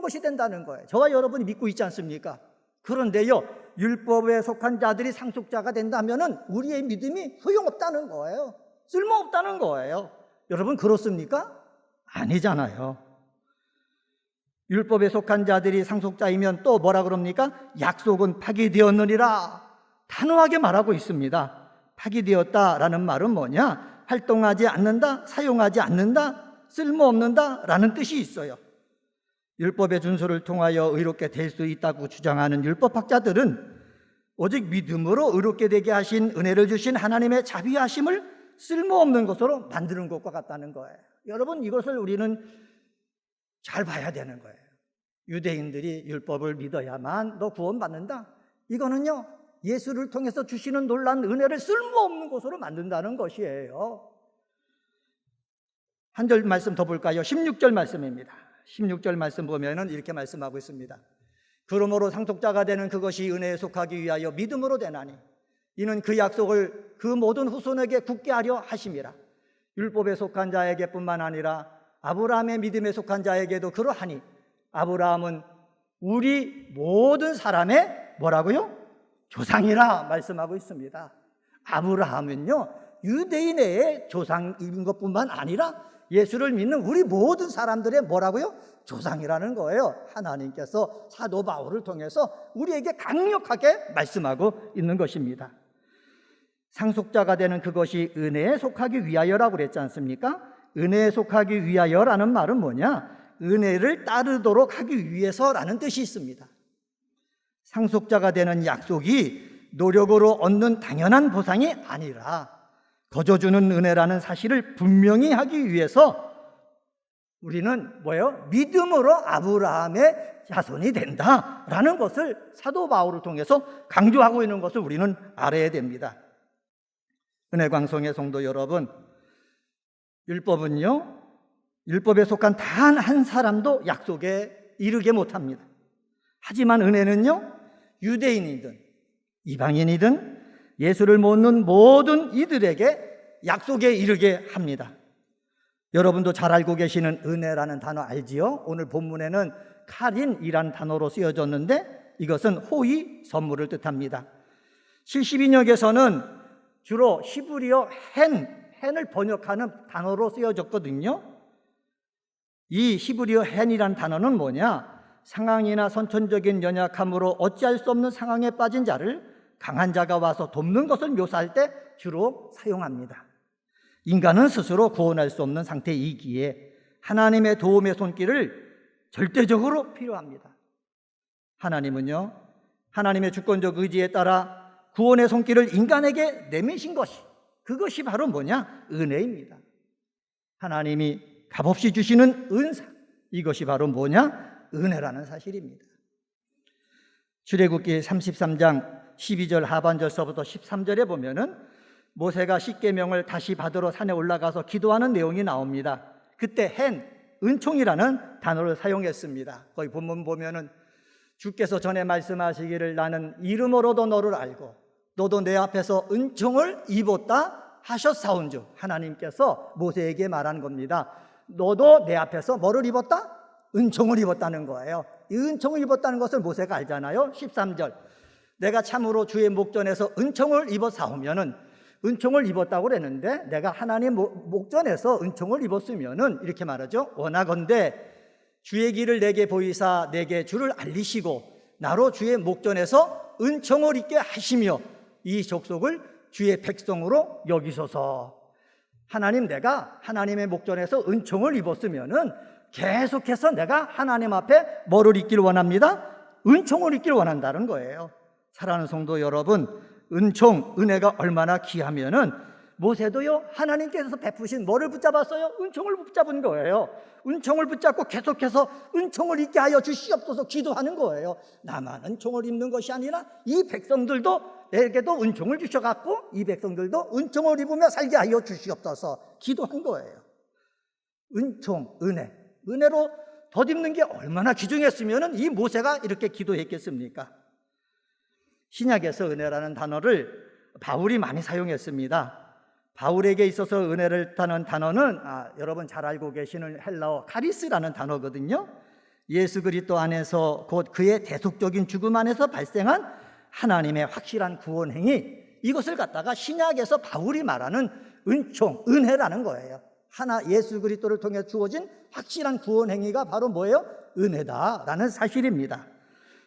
것이 된다는 거예요. 저와 여러분이 믿고 있지 않습니까? 그런데요, 율법에 속한 자들이 상속자가 된다면은 우리의 믿음이 소용없다는 거예요. 쓸모없다는 거예요. 여러분 그렇습니까? 아니잖아요. 율법에 속한 자들이 상속자이면 또 뭐라 그럽니까? 약속은 파기되었느니라 단호하게 말하고 있습니다. 파기되었다라는 말은 뭐냐? 활동하지 않는다, 사용하지 않는다, 쓸모없는다라는 뜻이 있어요. 율법의 준수를 통하여 의롭게 될 수 있다고 주장하는 율법학자들은 오직 믿음으로 의롭게 되게 하신 은혜를 주신 하나님의 자비하심을 쓸모없는 것으로 만드는 것과 같다는 거예요. 여러분, 이것을 우리는 잘 봐야 되는 거예요. 유대인들이 율법을 믿어야만 너 구원받는다. 이거는요, 예수를 통해서 주시는 놀라운 은혜를 쓸모없는 것으로 만든다는 것이에요. 한 절 말씀 더 볼까요? 16절 말씀입니다. 16절 말씀 보면은 이렇게 말씀하고 있습니다. 그러므로 상속자가 되는 그것이 은혜에 속하기 위하여 믿음으로 되나니 이는 그 약속을 그 모든 후손에게 굳게 하려 하심이라. 율법에 속한 자에게뿐만 아니라 아브라함의 믿음에 속한 자에게도 그러하니 아브라함은 우리 모든 사람의 뭐라고요? 조상이라 말씀하고 있습니다. 아브라함은요, 유대인의 조상인 것뿐만 아니라 예수를 믿는 우리 모든 사람들의 뭐라고요? 조상이라는 거예요. 하나님께서 사도 바울을 통해서 우리에게 강력하게 말씀하고 있는 것입니다. 상속자가 되는 그것이 은혜에 속하기 위하여라고 그랬지 않습니까? 은혜에 속하기 위하여라는 말은 뭐냐? 은혜를 따르도록 하기 위해서라는 뜻이 있습니다. 상속자가 되는 약속이 노력으로 얻는 당연한 보상이 아니라 거저주는 은혜라는 사실을 분명히 하기 위해서 우리는 뭐예요? 믿음으로 아브라함의 자손이 된다라는 것을 사도 바울을 통해서 강조하고 있는 것을 우리는 알아야 됩니다. 은혜광성의 성도 여러분, 율법은요, 율법에 속한 단 한 사람도 약속에 이르게 못합니다. 하지만 은혜는요, 유대인이든 이방인이든 예수를 믿는 모든 이들에게 약속에 이르게 합니다. 여러분도 잘 알고 계시는 은혜라는 단어 알지요? 오늘 본문에는 카린이라는 단어로 쓰여졌는데 이것은 호의 선물을 뜻합니다. 72역에서는 주로 히브리어 헨을 번역하는 단어로 쓰여졌거든요. 이 히브리어 헨이라는 단어는 뭐냐? 상황이나 선천적인 연약함으로 어찌할 수 없는 상황에 빠진 자를 강한 자가 와서 돕는 것을 묘사할 때 주로 사용합니다. 인간은 스스로 구원할 수 없는 상태이기에 하나님의 도움의 손길을 절대적으로 필요합니다. 하나님은요, 하나님의 주권적 의지에 따라 구원의 손길을 인간에게 내미신 그것이 바로 뭐냐? 은혜입니다. 하나님이 값없이 주시는 은사, 이것이 바로 뭐냐? 은혜라는 사실입니다. 출애굽기 33장 12절 하반절서부터 13절에 보면은 모세가 십계명을 다시 받으러 산에 올라가서 기도하는 내용이 나옵니다. 그때 은총이라는 단어를 사용했습니다. 거기 본문 보면은 주께서 전에 말씀하시기를 나는 이름으로도 너를 알고 너도 내 앞에서 은총을 입었다 하셨사온즉, 하나님께서 모세에게 말한 겁니다. 너도 내 앞에서 뭐를 입었다? 은총을 입었다는 거예요. 이 은총을 입었다는 것을 모세가 알잖아요. 13절 내가 참으로 주의 목전에서 은총을 입었사오면은, 은총을 입었다고 그랬는데 내가 하나님 목전에서 은총을 입었으면은 이렇게 말하죠. 원하건대 주의 길을 내게 보이사 내게 주를 알리시고 나로 주의 목전에서 은총을 입게 하시며 이 족속을 주의 백성으로 여기소서. 하나님, 내가 하나님의 목전에서 은총을 입었으면은 계속해서 내가 하나님 앞에 뭐를 입길 원합니다? 은총을 입길 원한다는 거예요. 사랑하는 성도 여러분, 은총, 은혜가 얼마나 귀하면은 모세도요, 하나님께서 베푸신 뭐를 붙잡았어요? 은총을 붙잡은 거예요. 은총을 붙잡고 계속해서 은총을 입게 하여 주시옵소서 기도하는 거예요. 나만 은총을 입는 것이 아니라 이 백성들도 내게도 은총을 주셔갖고 이 백성들도 은총을 입으며 살게 하여 주시옵소서 기도한 거예요. 은총, 은혜로 덧입는 게 얼마나 귀중했으면 이 모세가 이렇게 기도했겠습니까? 신약에서 은혜라는 단어를 바울이 많이 사용했습니다. 바울에게 있어서 은혜를 뜻하는 단어는 여러분 잘 알고 계시는 헬라어 카리스라는 단어거든요. 예수 그리스도 안에서 곧 그의 대속적인 죽음 안에서 발생한 하나님의 확실한 구원 행위, 이것을 갖다가 신약에서 바울이 말하는 은총, 은혜라는 거예요. 예수 그리스도를 통해 주어진 확실한 구원 행위가 바로 뭐예요? 은혜다라는 사실입니다.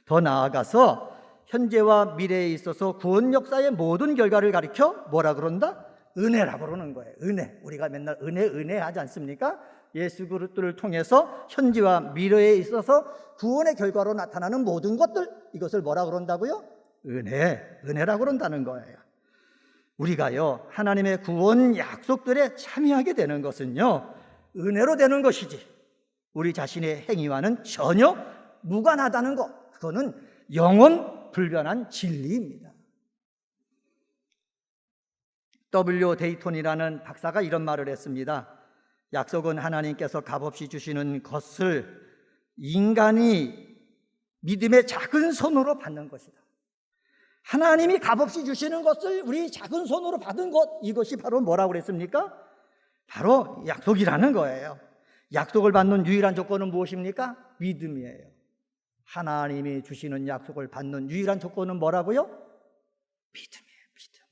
더 나아가서 현재와 미래에 있어서 구원 역사의 모든 결과를 가리켜 뭐라 그런다? 은혜라고 그러는 거예요. 은혜. 우리가 맨날 은혜 하지 않습니까? 예수 그리스도를 통해서 현재와 미래에 있어서 구원의 결과로 나타나는 모든 것들, 이것을 뭐라고 그런다고요? 은혜라고 그런다는 거예요. 우리가요, 하나님의 구원 약속들에 참여하게 되는 것은요, 은혜로 되는 것이지 우리 자신의 행위와는 전혀 무관하다는 것, 그거는 영원 불변한 진리입니다. W. 데이톤이라는 박사가 이런 말을 했습니다. 약속은 하나님께서 값없이 주시는 것을 인간이 믿음의 작은 손으로 받는 것이다. 하나님이 값없이 주시는 것을 우리 작은 손으로 받은 것, 이것이 바로 뭐라고 그랬습니까? 바로 약속이라는 거예요. 약속을 받는 유일한 조건은 무엇입니까? 믿음이에요. 하나님이 주시는 약속을 받는 유일한 조건은 뭐라고요? 믿음이에요. 믿음.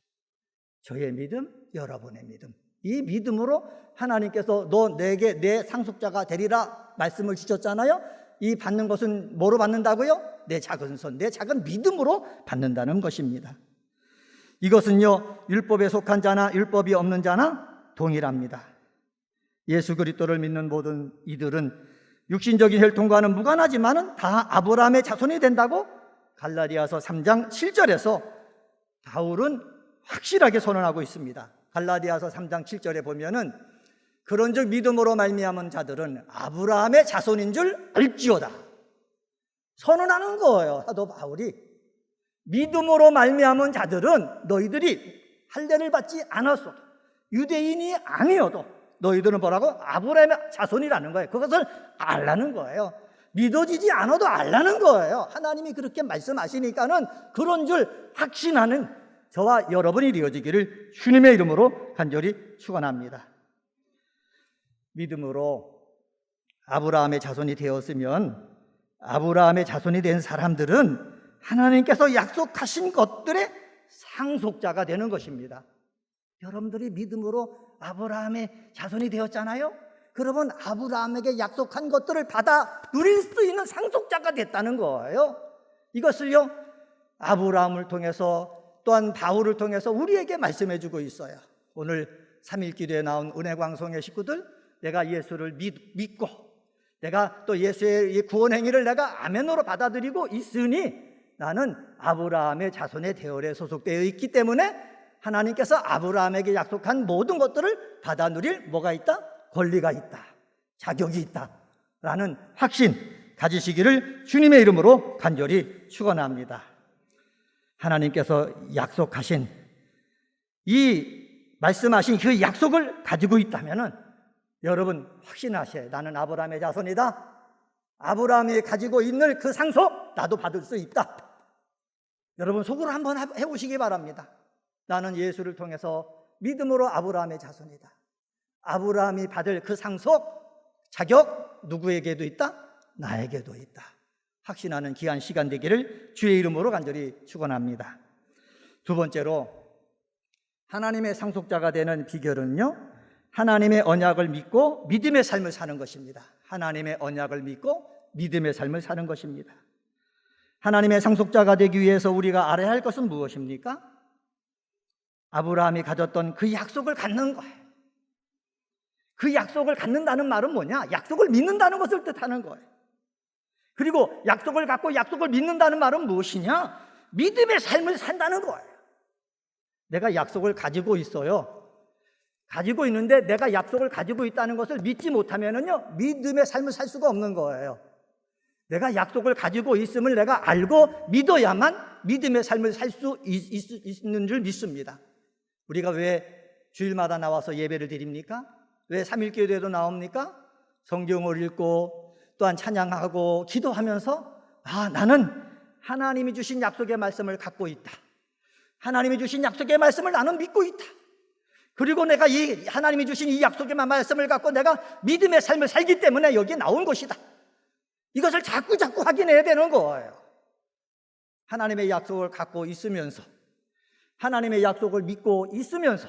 저의 믿음, 여러분의 믿음. 이 믿음으로 하나님께서 너 내게 내 상속자가 되리라 말씀을 주셨잖아요. 이 받는 것은 뭐로 받는다고요? 내 작은 손, 내 작은 믿음으로 받는다는 것입니다. 이것은요, 율법에 속한 자나 율법이 없는 자나 동일합니다. 예수 그리스도를 믿는 모든 이들은 육신적인 혈통과는 무관하지만은 다 아브라함의 자손이 된다고 갈라디아서 3장 7절에서 바울은 확실하게 선언하고 있습니다. 갈라디아서 3장 7절에 보면은 그런즉 믿음으로 말미암은 자들은 아브라함의 자손인 줄 알지어다 선언하는 거예요. 사도 바울이 믿음으로 말미암은 자들은 너희들이 할례를 받지 않았어도 유대인이 아니어도 너희들은 뭐라고? 아브라함의 자손이라는 거예요. 그것을 알라는 거예요. 믿어지지 않아도 알라는 거예요. 하나님이 그렇게 말씀하시니까는 그런 줄 확신하는 저와 여러분이 되어지기를 주님의 이름으로 간절히 축원합니다. 믿음으로 아브라함의 자손이 되었으면 아브라함의 자손이 된 사람들은 하나님께서 약속하신 것들의 상속자가 되는 것입니다. 여러분들이 믿음으로 아브라함의 자손이 되었잖아요. 그러면 아브라함에게 약속한 것들을 받아 누릴 수 있는 상속자가 됐다는 거예요. 이것을요, 아브라함을 통해서 또한 바울을 통해서 우리에게 말씀해 주고 있어요. 오늘 3일 기도에 나온 은혜광송의 식구들, 내가 예수를 믿고 내가 또 예수의 구원 행위를 내가 아멘으로 받아들이고 있으니 나는 아브라함의 자손의 대열에 소속되어 있기 때문에 하나님께서 아브라함에게 약속한 모든 것들을 받아 누릴 뭐가 있다? 권리가 있다, 자격이 있다 라는 확신 가지시기를 주님의 이름으로 간절히 축원합니다. 하나님께서 약속하신 이 말씀하신 그 약속을 가지고 있다면은 여러분 확신하셔야 나는 아브라함의 자손이다. 아브라함이 가지고 있는 그 상속 나도 받을 수 있다. 여러분 속으로 한번 해보시기 바랍니다. 나는 예수를 통해서 믿음으로 아브라함의 자손이다. 아브라함이 받을 그 상속 자격 누구에게도 있다? 나에게도 있다. 확신하는 귀한 시간 되기를 주의 이름으로 간절히 축원합니다. 두 번째로 하나님의 상속자가 되는 비결은요, 하나님의 언약을 믿고 믿음의 삶을 사는 것입니다. 하나님의 언약을 믿고 믿음의 삶을 사는 것입니다. 하나님의 상속자가 되기 위해서 우리가 알아야 할 것은 무엇입니까? 아브라함이 가졌던 그 약속을 갖는 거예요. 그 약속을 갖는다는 말은 뭐냐? 약속을 믿는다는 것을 뜻하는 거예요. 그리고 약속을 갖고 약속을 믿는다는 말은 무엇이냐? 믿음의 삶을 산다는 거예요. 내가 약속을 가지고 있어요. 가지고 있는데 내가 약속을 가지고 있다는 것을 믿지 못하면은요, 믿음의 삶을 살 수가 없는 거예요. 내가 약속을 가지고 있음을 내가 알고 믿어야만 믿음의 삶을 살 수 있는 줄 믿습니다. 우리가 왜 주일마다 나와서 예배를 드립니까? 왜 3일 기도에도 나옵니까? 성경을 읽고 또한 찬양하고 기도하면서 나는 하나님이 주신 약속의 말씀을 갖고 있다. 하나님이 주신 약속의 말씀을 나는 믿고 있다. 그리고 내가 이 하나님이 주신 이 약속의 말씀을 갖고 내가 믿음의 삶을 살기 때문에 여기에 나온 것이다. 이것을 자꾸 확인해야 되는 거예요. 하나님의 약속을 갖고 있으면서, 하나님의 약속을 믿고 있으면서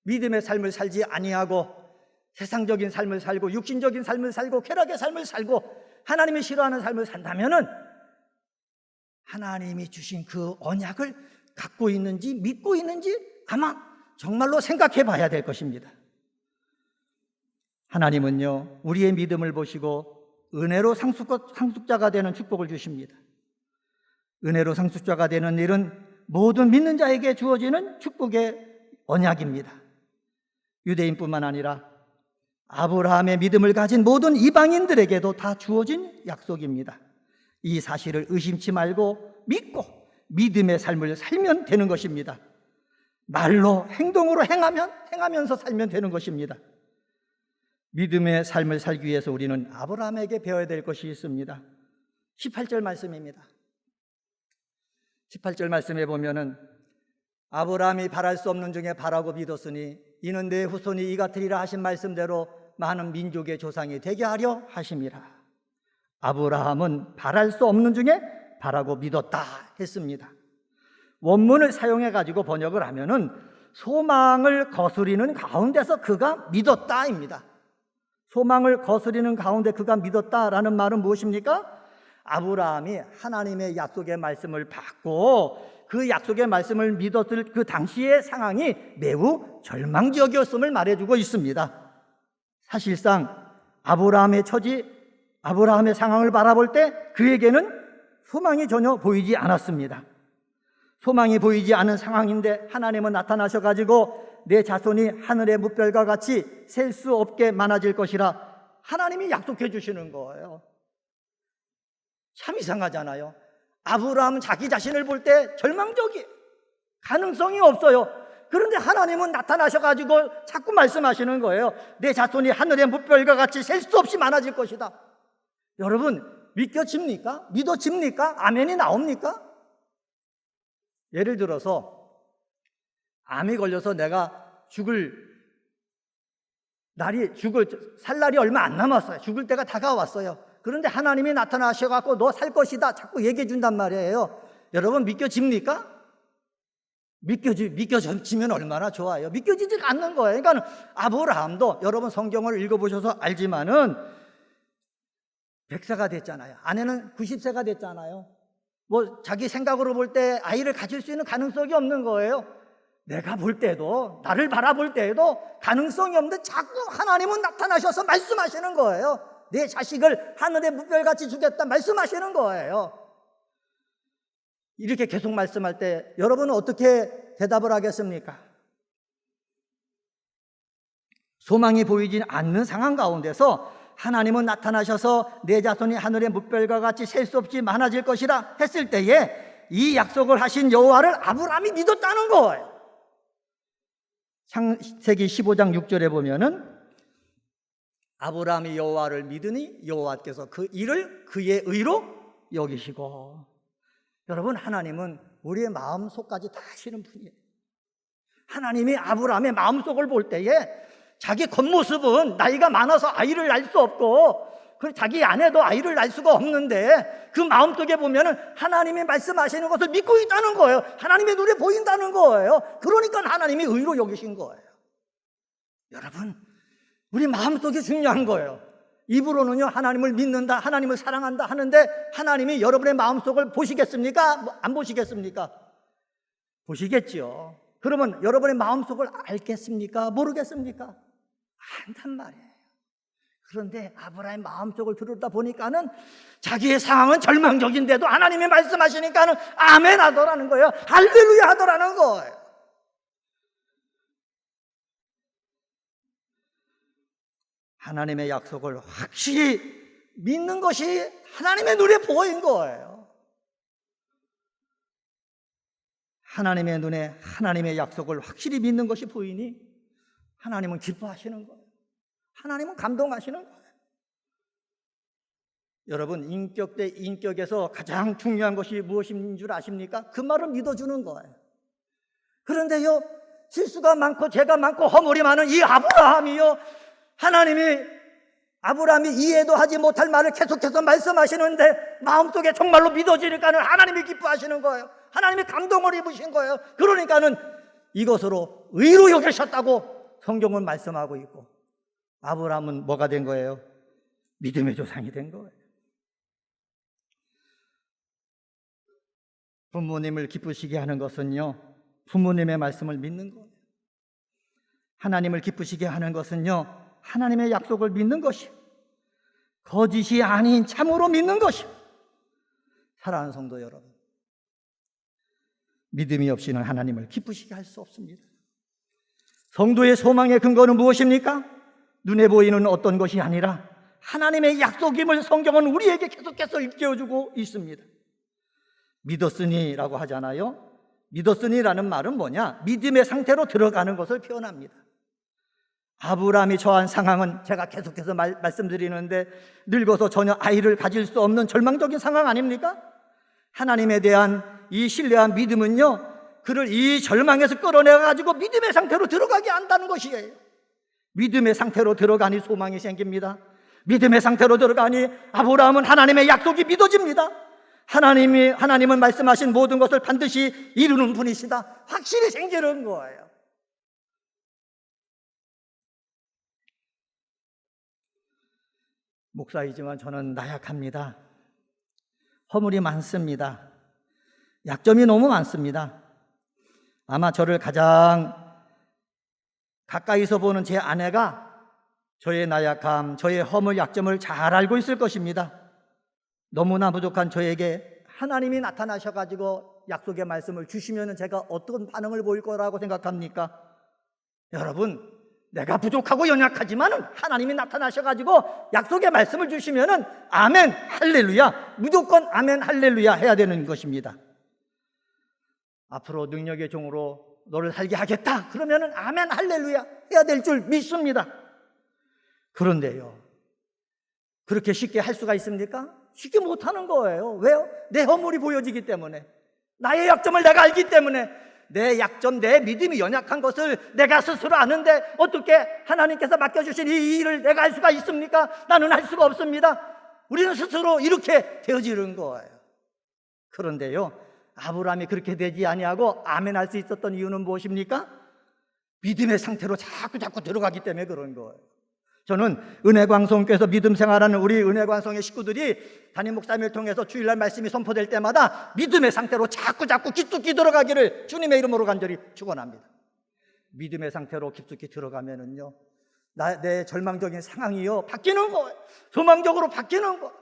믿음의 삶을 살지 아니하고 세상적인 삶을 살고 육신적인 삶을 살고 쾌락의 삶을 살고 하나님이 싫어하는 삶을 산다면은 하나님이 주신 그 언약을 갖고 있는지 믿고 있는지 아마 정말로 생각해 봐야 될 것입니다. 하나님은요, 우리의 믿음을 보시고 은혜로 상속자가 되는 축복을 주십니다. 은혜로 상속자가 되는 일은 모든 믿는 자에게 주어지는 축복의 언약입니다. 유대인뿐만 아니라 아브라함의 믿음을 가진 모든 이방인들에게도 다 주어진 약속입니다. 이 사실을 의심치 말고 믿고 믿음의 삶을 살면 되는 것입니다. 말로 행동으로 행하면서 살면 되는 것입니다. 믿음의 삶을 살기 위해서 우리는 아브라함에게 배워야 될 것이 있습니다. 18절 말씀입니다. 18절 말씀에 보면은 아브라함이 바랄 수 없는 중에 바라고 믿었으니 이는 내 후손이 이 같으리라 하신 말씀대로 많은 민족의 조상이 되게 하려 하심이라. 아브라함은 바랄 수 없는 중에 바라고 믿었다 했습니다. 원문을 사용해 가지고 번역을 하면은 소망을 거스리는 가운데서 그가 믿었다입니다. 소망을 거스리는 가운데 그가 믿었다라는 말은 무엇입니까? 아브라함이 하나님의 약속의 말씀을 받고 그 약속의 말씀을 믿었을 그 당시의 상황이 매우 절망적이었음을 말해주고 있습니다. 사실상 아브라함의 처지, 아브라함의 상황을 바라볼 때 그에게는 소망이 전혀 보이지 않았습니다. 소망이 보이지 않은 상황인데 하나님은 나타나셔가지고 내 자손이 하늘의 뭇별과 같이 셀 수 없게 많아질 것이라 하나님이 약속해 주시는 거예요. 참 이상하잖아요. 아브라함은 자기 자신을 볼 때 절망적이에요. 가능성이 없어요. 그런데 하나님은 나타나셔가지고 자꾸 말씀하시는 거예요. 내 자손이 하늘의 뭇별과 같이 셀 수 없이 많아질 것이다. 여러분, 믿겨집니까? 믿어집니까? 아멘이 나옵니까? 예를 들어서 암이 걸려서 내가 살 날이 얼마 안 남았어요. 죽을 때가 다가왔어요. 그런데 하나님이 나타나셔갖고 너 살 것이다 자꾸 얘기해 준단 말이에요. 여러분, 믿겨집니까? 믿겨지면 얼마나 좋아요. 믿겨지지 않는 거예요. 그러니까 아브라함도 여러분 성경을 읽어보셔서 알지만은 100세가 됐잖아요. 아내는 90세가 됐잖아요. 뭐 자기 생각으로 볼 때 아이를 가질 수 있는 가능성이 없는 거예요. 내가 볼 때도, 나를 바라볼 때에도 가능성이 없는데 자꾸 하나님은 나타나셔서 말씀하시는 거예요. 내 자식을 하늘의 뭇별같이 주겠다 말씀하시는 거예요. 이렇게 계속 말씀할 때 여러분은 어떻게 대답을 하겠습니까? 소망이 보이지 않는 상황 가운데서 하나님은 나타나셔서 내 자손이 하늘의 뭇별과 같이 셀 수 없이 많아질 것이라 했을 때에 이 약속을 하신 여호와를 아브라함이 믿었다는 거예요. 창세기 15장 6절에 보면은 아브라함이 여호와를 믿으니 여호와께서 그 일을 그의 의로 여기시고. 여러분, 하나님은 우리의 마음속까지 다 아시는 분이에요. 하나님이 아브라함의 마음속을 볼 때에 자기 겉모습은 나이가 많아서 아이를 낳을 수 없고 자기 아내도 아이를 낳을 수가 없는데 그 마음속에 보면은 하나님이 말씀하시는 것을 믿고 있다는 거예요. 하나님의 눈에 보인다는 거예요. 그러니까 하나님이 의로 여기신 거예요. 여러분, 우리 마음속이 중요한 거예요. 입으로는요 하나님을 믿는다, 하나님을 사랑한다 하는데 하나님이 여러분의 마음속을 보시겠습니까? 안 보시겠습니까? 보시겠지요. 그러면 여러분의 마음속을 알겠습니까? 모르겠습니까? 안단 말이에요. 그런데 아브라함의 마음속을 들여다 보니까는 자기의 상황은 절망적인데도 하나님이 말씀하시니까는 아멘 하더라는 거예요. 할렐루야 하더라는 거예요. 하나님의 약속을 확실히 믿는 것이 하나님의 눈에 보인 거예요. 하나님의 눈에 하나님의 약속을 확실히 믿는 것이 보이니 하나님은 기뻐하시는 거예요. 하나님은 감동하시는 거예요. 여러분, 인격 대 인격에서 가장 중요한 것이 무엇인 줄 아십니까? 그 말을 믿어주는 거예요. 그런데요, 실수가 많고 죄가 많고 허물이 많은 이 아브라함이요, 아브라함이 이해도 하지 못할 말을 계속해서 말씀하시는데 마음속에 정말로 믿어지니까는 하나님이 기뻐하시는 거예요. 하나님이 감동을 입으신 거예요. 그러니까는 이것으로 의로 여기셨다고 성경은 말씀하고 있고, 아브라함은 뭐가 된 거예요? 믿음의 조상이 된 거예요. 부모님을 기쁘시게 하는 것은요, 부모님의 말씀을 믿는 거예요. 하나님을 기쁘시게 하는 것은요, 하나님의 약속을 믿는 것이, 거짓이 아닌 참으로 믿는 것이. 사랑하는 성도 여러분, 믿음이 없이는 하나님을 기쁘시게 할 수 없습니다. 성도의 소망의 근거는 무엇입니까? 눈에 보이는 어떤 것이 아니라 하나님의 약속임을 성경은 우리에게 계속해서 일깨워주고 있습니다. 믿었으니라고 하잖아요. 믿었으니라는 말은 뭐냐? 믿음의 상태로 들어가는 것을 표현합니다. 아브라함이 처한 상황은 제가 계속해서 말씀드리는데 늙어서 전혀 아이를 가질 수 없는 절망적인 상황 아닙니까? 하나님에 대한 이 신뢰한 믿음은요, 그를 이 절망에서 끌어내가지고 믿음의 상태로 들어가게 한다는 것이에요. 믿음의 상태로 들어가니 소망이 생깁니다. 믿음의 상태로 들어가니 아브라함은 하나님의 약속이 믿어집니다. 하나님은 말씀하신 모든 것을 반드시 이루는 분이시다. 확실히 생기는 거예요. 목사이지만 저는 나약합니다. 허물이 많습니다. 약점이 너무 많습니다. 아마 저를 가장 가까이서 보는 제 아내가 저의 나약함, 저의 허물, 약점을 잘 알고 있을 것입니다. 너무나 부족한 저에게 하나님이 나타나셔가지고 약속의 말씀을 주시면 제가 어떤 반응을 보일 거라고 생각합니까? 여러분, 내가 부족하고 연약하지만 하나님이 나타나셔가지고 약속의 말씀을 주시면 아멘, 할렐루야, 무조건 아멘, 할렐루야 해야 되는 것입니다. 앞으로 능력의 종으로 너를 살게 하겠다 그러면 아멘, 할렐루야 해야 될 줄 믿습니다. 그런데요, 그렇게 쉽게 할 수가 있습니까? 쉽게 못하는 거예요. 왜요? 내 허물이 보여지기 때문에, 나의 약점을 내가 알기 때문에. 내 약점, 내 믿음이 연약한 것을 내가 스스로 아는데 어떻게 하나님께서 맡겨주신 이 일을 내가 할 수가 있습니까? 나는 할 수가 없습니다. 우리는 스스로 이렇게 되어지는 거예요. 그런데요, 아브라함이 그렇게 되지 아니하고 아멘 할 수 있었던 이유는 무엇입니까? 믿음의 상태로 자꾸 들어가기 때문에 그런 거예요. 저는 은혜광성교회에서 믿음 생활하는 우리 은혜광성의 식구들이 담임 목사님을 통해서 주일날 말씀이 선포될 때마다 믿음의 상태로 자꾸 깊숙이 들어가기를 주님의 이름으로 간절히 축원합니다. 믿음의 상태로 깊숙이 들어가면은요, 내 절망적인 상황이요 바뀌는 거예요. 소망적으로 바뀌는 거예요.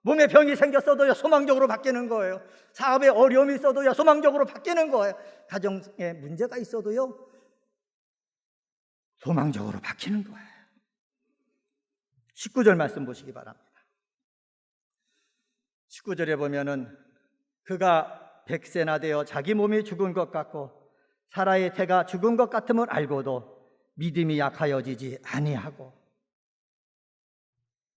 몸에 병이 생겼어도요 소망적으로 바뀌는 거예요. 사업에 어려움이 있어도요 소망적으로 바뀌는 거예요. 가정에 문제가 있어도요 소망적으로 바뀌는 거예요. 19절 말씀 보시기 바랍니다. 19절에 보면은 그가 100세나 되어 자기 몸이 죽은 것 같고 사라의 태가 죽은 것 같음을 알고도 믿음이 약하여지지 아니하고,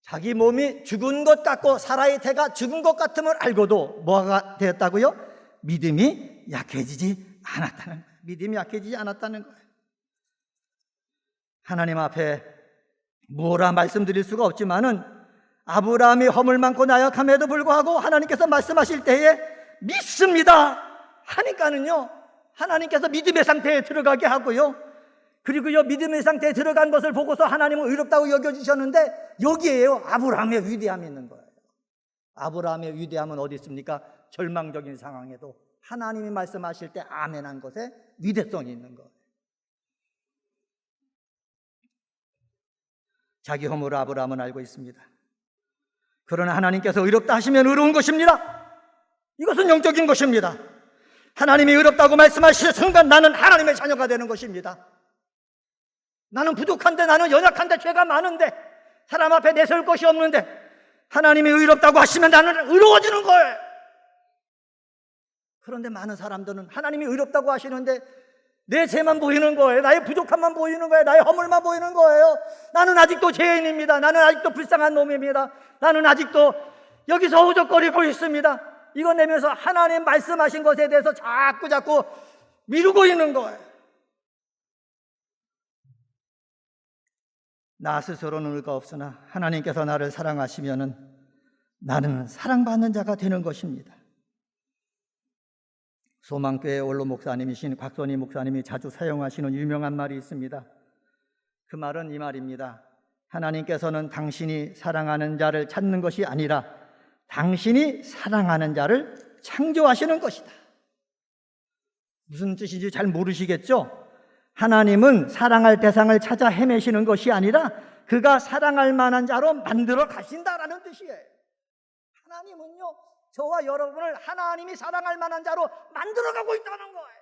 자기 몸이 죽은 것 같고 사라의 태가 죽은 것 같음을 알고도 뭐가 되었다고요? 믿음이 약해지지 않았다는 거예요. 믿음이 약해지지 않았다는 거예요. 하나님 앞에 뭐라 말씀드릴 수가 없지만은 아브라함이 허물 많고 나약함에도 불구하고 하나님께서 말씀하실 때에 믿습니다 하니까는요, 하나님께서 믿음의 상태에 들어가게 하고요, 그리고요 믿음의 상태에 들어간 것을 보고서 하나님은 의롭다고 여겨주셨는데 여기에요 아브라함의 위대함이 있는 거예요. 아브라함의 위대함은 어디 있습니까? 절망적인 상황에도 하나님이 말씀하실 때 아멘한 것에 위대성이 있는 거예요. 자기 허물을 아브라함은 알고 있습니다. 그러나 하나님께서 의롭다 하시면 의로운 것입니다. 이것은 영적인 것입니다. 하나님이 의롭다고 말씀하시는 순간 나는 하나님의 자녀가 되는 것입니다. 나는 부족한데, 나는 연약한데, 죄가 많은데, 사람 앞에 내세울 것이 없는데 하나님이 의롭다고 하시면 나는 의로워지는 거예요. 그런데 많은 사람들은 하나님이 의롭다고 하시는데 내 죄만 보이는 거예요. 나의 부족함만 보이는 거예요. 나의 허물만 보이는 거예요. 나는 아직도 죄인입니다. 나는 아직도 불쌍한 놈입니다. 나는 아직도 여기서 허우적거리고 있습니다. 이거 내면서 하나님 말씀하신 것에 대해서 자꾸 미루고 있는 거예요. 나 스스로는 의가 없으나 하나님께서 나를 사랑하시면은 나는 사랑받는 자가 되는 것입니다. 소망교회 원로 목사님이신 곽선희 목사님이 자주 사용하시는 유명한 말이 있습니다. 그 말은 이 말입니다. 하나님께서는 당신이 사랑하는 자를 찾는 것이 아니라 당신이 사랑하는 자를 창조하시는 것이다. 무슨 뜻인지 잘 모르시겠죠? 하나님은 사랑할 대상을 찾아 헤매시는 것이 아니라 그가 사랑할 만한 자로 만들어 가신다라는 뜻이에요. 하나님은요, 저와 여러분을 하나님이 사랑할 만한 자로 만들어가고 있다는 거예요.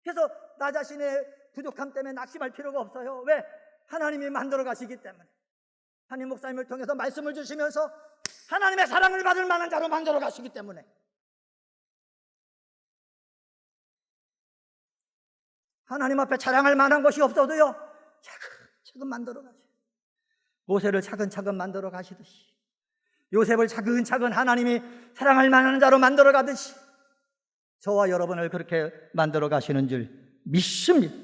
그래서 나 자신의 부족함 때문에 낙심할 필요가 없어요. 왜? 하나님이 만들어 가시기 때문에. 한임 목사님을 통해서 말씀을 주시면서 하나님의 사랑을 받을 만한 자로 만들어 가시기 때문에. 하나님 앞에 자랑할 만한 것이 없어도요, 차근차근 만들어 가세요. 모세를 차근차근 만들어 가시듯이, 요셉을 차근차근 하나님이 사랑할 만한 자로 만들어 가듯이 저와 여러분을 그렇게 만들어 가시는 줄 믿습니다.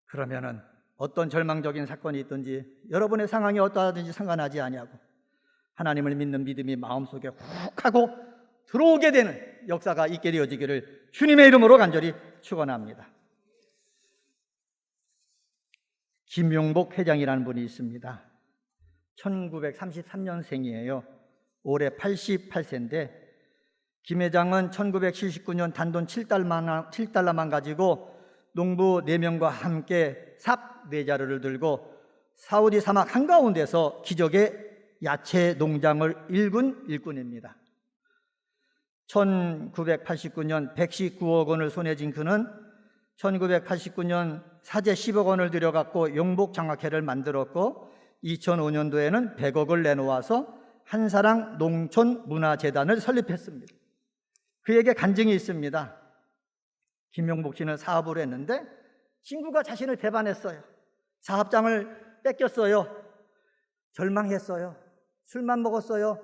그러면은 어떤 절망적인 사건이 있든지 여러분의 상황이 어떠하든지 상관하지 아니하고 하나님을 믿는 믿음이 마음속에 훅 하고 들어오게 되는 역사가 있게 되어지기를 주님의 이름으로 간절히 축원합니다. 김용복 회장이라는 분이 있습니다. 1933년생이에요. 올해 88세인데 김 회장은 1979년 단돈 7달러만 가지고 농부 4명과 함께 삽 4자루를 들고 사우디 사막 한가운데서 기적의 야채 농장을 일군 일꾼입니다. 1989년 119억 원을 손에 쥔 그는 1989년 사제 10억 원을 들여갖고 용복 장학회를 만들었고 2005년도에는 100억을 내놓아서 한사랑 농촌문화재단을 설립했습니다. 그에게 간증이 있습니다. 김용복 씨는 사업을 했는데 친구가 자신을 배반했어요. 사업장을 뺏겼어요. 절망했어요. 술만 먹었어요.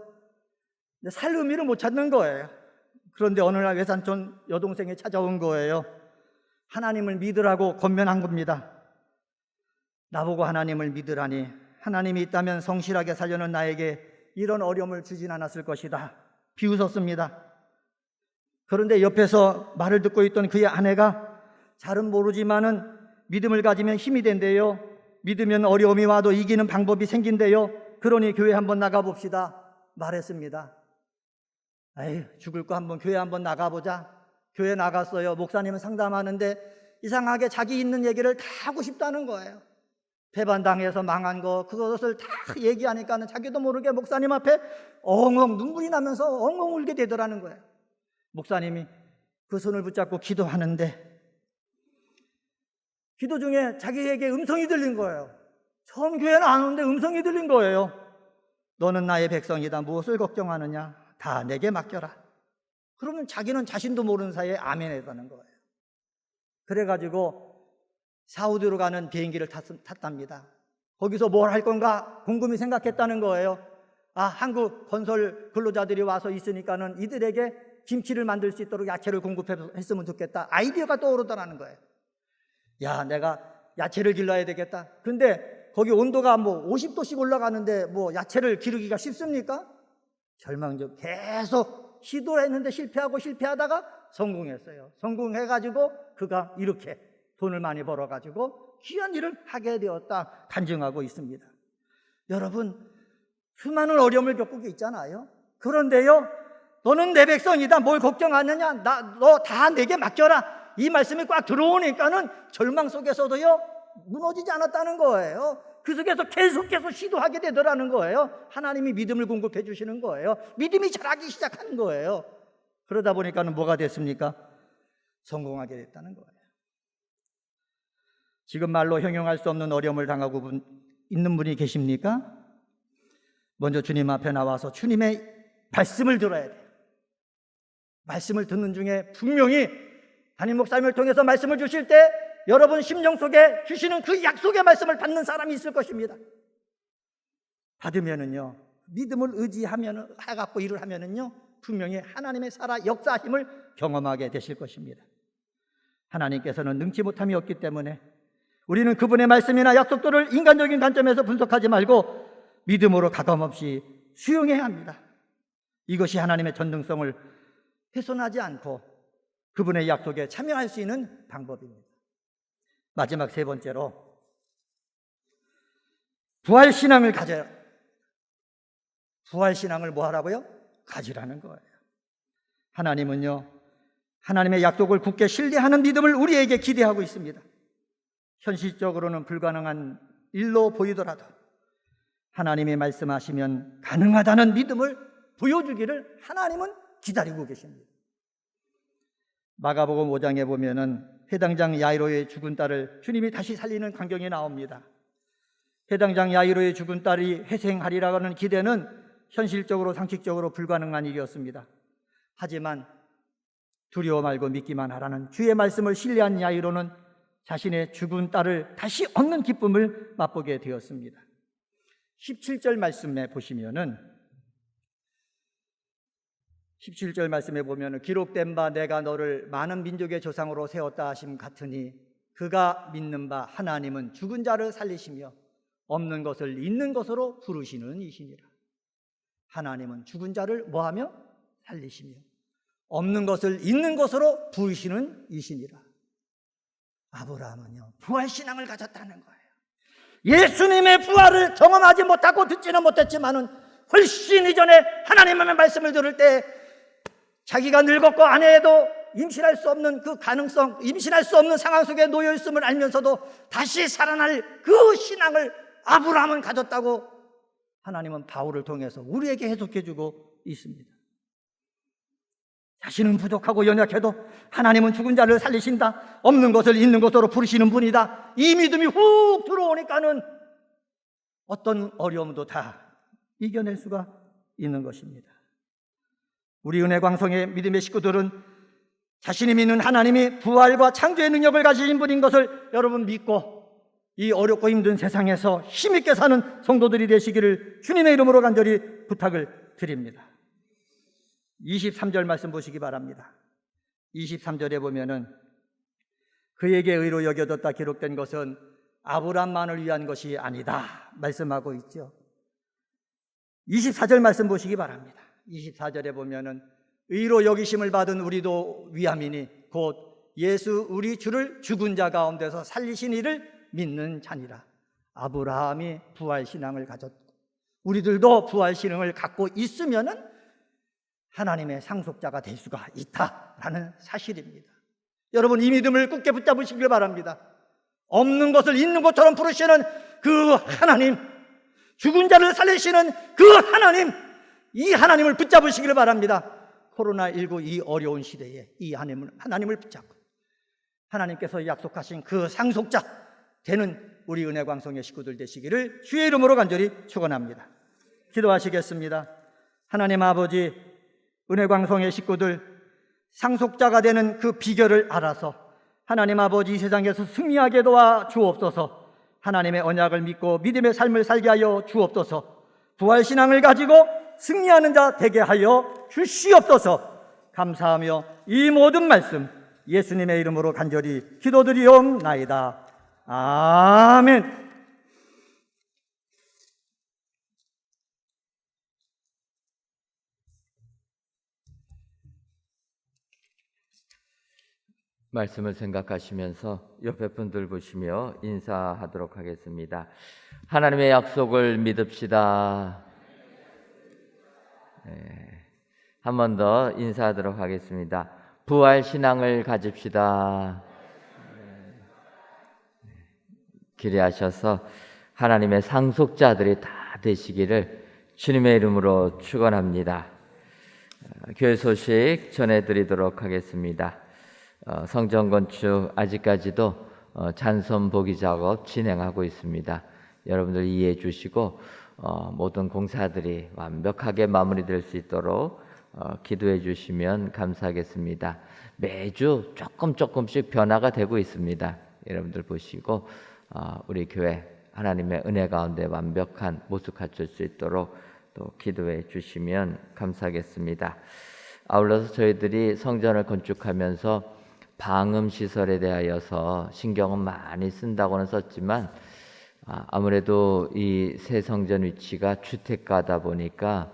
근데 살 의미를 못 찾는 거예요. 그런데 어느 날 외산촌 여동생이 찾아온 거예요. 하나님을 믿으라고 권면한 겁니다. 나보고 하나님을 믿으라니, 하나님이 있다면 성실하게 살려는 나에게 이런 어려움을 주진 않았을 것이다. 비웃었습니다. 그런데 옆에서 말을 듣고 있던 그의 아내가 잘은 모르지만은 믿음을 가지면 힘이 된대요. 믿으면 어려움이 와도 이기는 방법이 생긴대요. 그러니 교회 한번 나가봅시다 말했습니다. 에이, 죽을 거 한번 교회 한번 나가보자. 교회 나갔어요. 목사님은 상담하는데 이상하게 자기 있는 얘기를 다 하고 싶다는 거예요. 배반당해서 망한 거, 그것을 다 얘기하니까는 자기도 모르게 목사님 앞에 엉엉 눈물이 나면서 엉엉 울게 되더라는 거예요. 목사님이 그 손을 붙잡고 기도하는데 기도 중에 자기에게 음성이 들린 거예요. 처음 교회는 안 오는데 음성이 들린 거예요. 너는 나의 백성이다. 무엇을 걱정하느냐? 다 내게 맡겨라. 그러면 자기는 자신도 모르는 사이에 아멘 했다는 거예요. 그래가지고 사우디로 가는 비행기를 탔답니다. 거기서 뭘 할 건가 곰곰이 생각했다는 거예요. 아, 한국 건설 근로자들이 와서 있으니까는 이들에게 김치를 만들 수 있도록 야채를 공급했으면 좋겠다. 아이디어가 떠오르더라는 거예요. 야, 내가 야채를 길러야 되겠다. 근데 거기 온도가 뭐 50도씩 올라가는데 뭐 야채를 기르기가 쉽습니까? 절망적 계속 시도를 했는데 실패하다가 성공했어요. 성공해가지고 그가 이렇게 돈을 많이 벌어가지고 귀한 일을 하게 되었다 간증하고 있습니다. 여러분, 수많은 어려움을 겪고 있잖아요. 그런데요, 너는 내 백성이다. 뭘 걱정하느냐? 너 다 내게 맡겨라. 이 말씀이 꽉 들어오니까는 절망 속에서도요, 무너지지 않았다는 거예요. 그 속에서 계속해서 시도하게 되더라는 거예요. 하나님이 믿음을 공급해 주시는 거예요. 믿음이 자라기 시작하는 거예요. 그러다 보니까는 뭐가 됐습니까? 성공하게 됐다는 거예요. 지금 말로 형용할 수 없는 어려움을 당하고 있는 분이 계십니까? 먼저 주님 앞에 나와서 주님의 말씀을 들어야 돼요. 말씀을 듣는 중에 분명히 담임 목사님을 통해서 말씀을 주실 때 여러분 심령 속에 주시는 그 약속의 말씀을 받는 사람이 있을 것입니다. 받으면은요, 믿음을 의지하면 해갖고 일을 하면은요, 분명히 하나님의 살아 역사심을 경험하게 되실 것입니다. 하나님께서는 능치 못함이 없기 때문에 우리는 그분의 말씀이나 약속들을 인간적인 관점에서 분석하지 말고 믿음으로 가감없이 수용해야 합니다. 이것이 하나님의 전능성을 훼손하지 않고 그분의 약속에 참여할 수 있는 방법입니다. 마지막 세 번째로 부활신앙을 가져요. 부활신앙을 뭐 하라고요? 가지라는 거예요. 하나님은요, 하나님의 약속을 굳게 신뢰하는 믿음을 우리에게 기대하고 있습니다. 현실적으로는 불가능한 일로 보이더라도 하나님이 말씀하시면 가능하다는 믿음을 보여주기를 하나님은 기다리고 계십니다. 마가복음 5장에 보면은 해당장 야이로의 죽은 딸을 주님이 다시 살리는 광경이 나옵니다. 해당장 야이로의 죽은 딸이 회생하리라는 기대는 현실적으로 상식적으로 불가능한 일이었습니다. 하지만 두려워 말고 믿기만 하라는 주의 말씀을 신뢰한 야이로는 자신의 죽은 딸을 다시 얻는 기쁨을 맛보게 되었습니다. 17절 말씀에 보시면은 17절 말씀에 보면은 기록된 바 내가 너를 많은 민족의 조상으로 세웠다 하심 같으니 그가 믿는 바 하나님은 죽은 자를 살리시며 없는 것을 있는 것으로 부르시는 이시니라. 하나님은 죽은 자를 뭐하며 살리시며 없는 것을 있는 것으로 부르시는 이시니라. 아브라함은요 부활신앙을 가졌다는 거예요. 예수님의 부활을 경험하지 못하고 듣지는 못했지만은 훨씬 이전에 하나님의 말씀을 들을 때 자기가 늙었고 아내도 임신할 수 없는 그 가능성, 임신할 수 없는 상황 속에 놓여 있음을 알면서도 다시 살아날 그 신앙을 아브라함은 가졌다고 하나님은 바울을 통해서 우리에게 해석해주고 있습니다. 자신은 부족하고 연약해도 하나님은 죽은 자를 살리신다, 없는 것을 있는 것으로 부르시는 분이다. 이 믿음이 훅 들어오니까는 어떤 어려움도 다 이겨낼 수가 있는 것입니다. 우리 은혜광성의 믿음의 식구들은 자신이 믿는 하나님이 부활과 창조의 능력을 가지신 분인 것을 여러분 믿고 이 어렵고 힘든 세상에서 힘있게 사는 성도들이 되시기를 주님의 이름으로 간절히 부탁을 드립니다. 23절 말씀 보시기 바랍니다. 23절에 보면은 그에게 의로 여겨졌다 기록된 것은 아브라함만을 위한 것이 아니다 말씀하고 있죠. 24절 말씀 보시기 바랍니다. 24절에 보면은 의로 여기심을 받은 우리도 위함이니 곧 예수 우리 주를 죽은 자 가운데서 살리신 이를 믿는 자니라. 아브라함이 부활신앙을 가졌고 우리들도 부활신앙을 갖고 있으면은 하나님의 상속자가 될 수가 있다라는 사실입니다. 여러분 이 믿음을 굳게 붙잡으시길 바랍니다. 없는 것을 있는 것처럼 부르시는 그 하나님, 죽은 자를 살리시는 그 하나님, 이 하나님을 붙잡으시기를 바랍니다. 코로나19 이 어려운 시대에 이 하나님을 붙잡고 하나님께서 약속하신 그 상속자 되는 우리 은혜광성의 식구들 되시기를 주의 이름으로 간절히 축원합니다. 기도하시겠습니다. 하나님 아버지, 은혜광성의 식구들 상속자가 되는 그 비결을 알아서 하나님 아버지 이 세상에서 승리하게 도와 주옵소서. 하나님의 언약을 믿고 믿음의 삶을 살게 하여 주옵소서. 부활신앙을 가지고 승리하는 자 되게 하여 주시옵소서. 감사하며 이 모든 말씀 예수님의 이름으로 간절히 기도드리옵나이다. 아멘. 말씀을 생각하시면서 옆에 분들 보시며 인사하도록 하겠습니다. 하나님의 약속을 믿읍시다. 한 번 더 인사하도록 하겠습니다. 부활 신앙을 가집시다. 기대하셔서 하나님의 상속자들이 다 되시기를 주님의 이름으로 축원합니다. 교회 소식 전해드리도록 하겠습니다. 성전 건축 아직까지도 잔선 보기 작업 진행하고 있습니다. 여러분들 이해해 주시고 모든 공사들이 완벽하게 마무리될 수 있도록 기도해 주시면 감사하겠습니다. 매주 조금씩 변화가 되고 있습니다. 여러분들 보시고 우리 교회 하나님의 은혜 가운데 완벽한 모습 갖출 수 있도록 또 기도해 주시면 감사하겠습니다. 아울러서 저희들이 성전을 건축하면서 방음 시설에 대하여서 신경은 많이 쓴다고는 썼지만 아무래도 이 새 성전 위치가 주택가다 보니까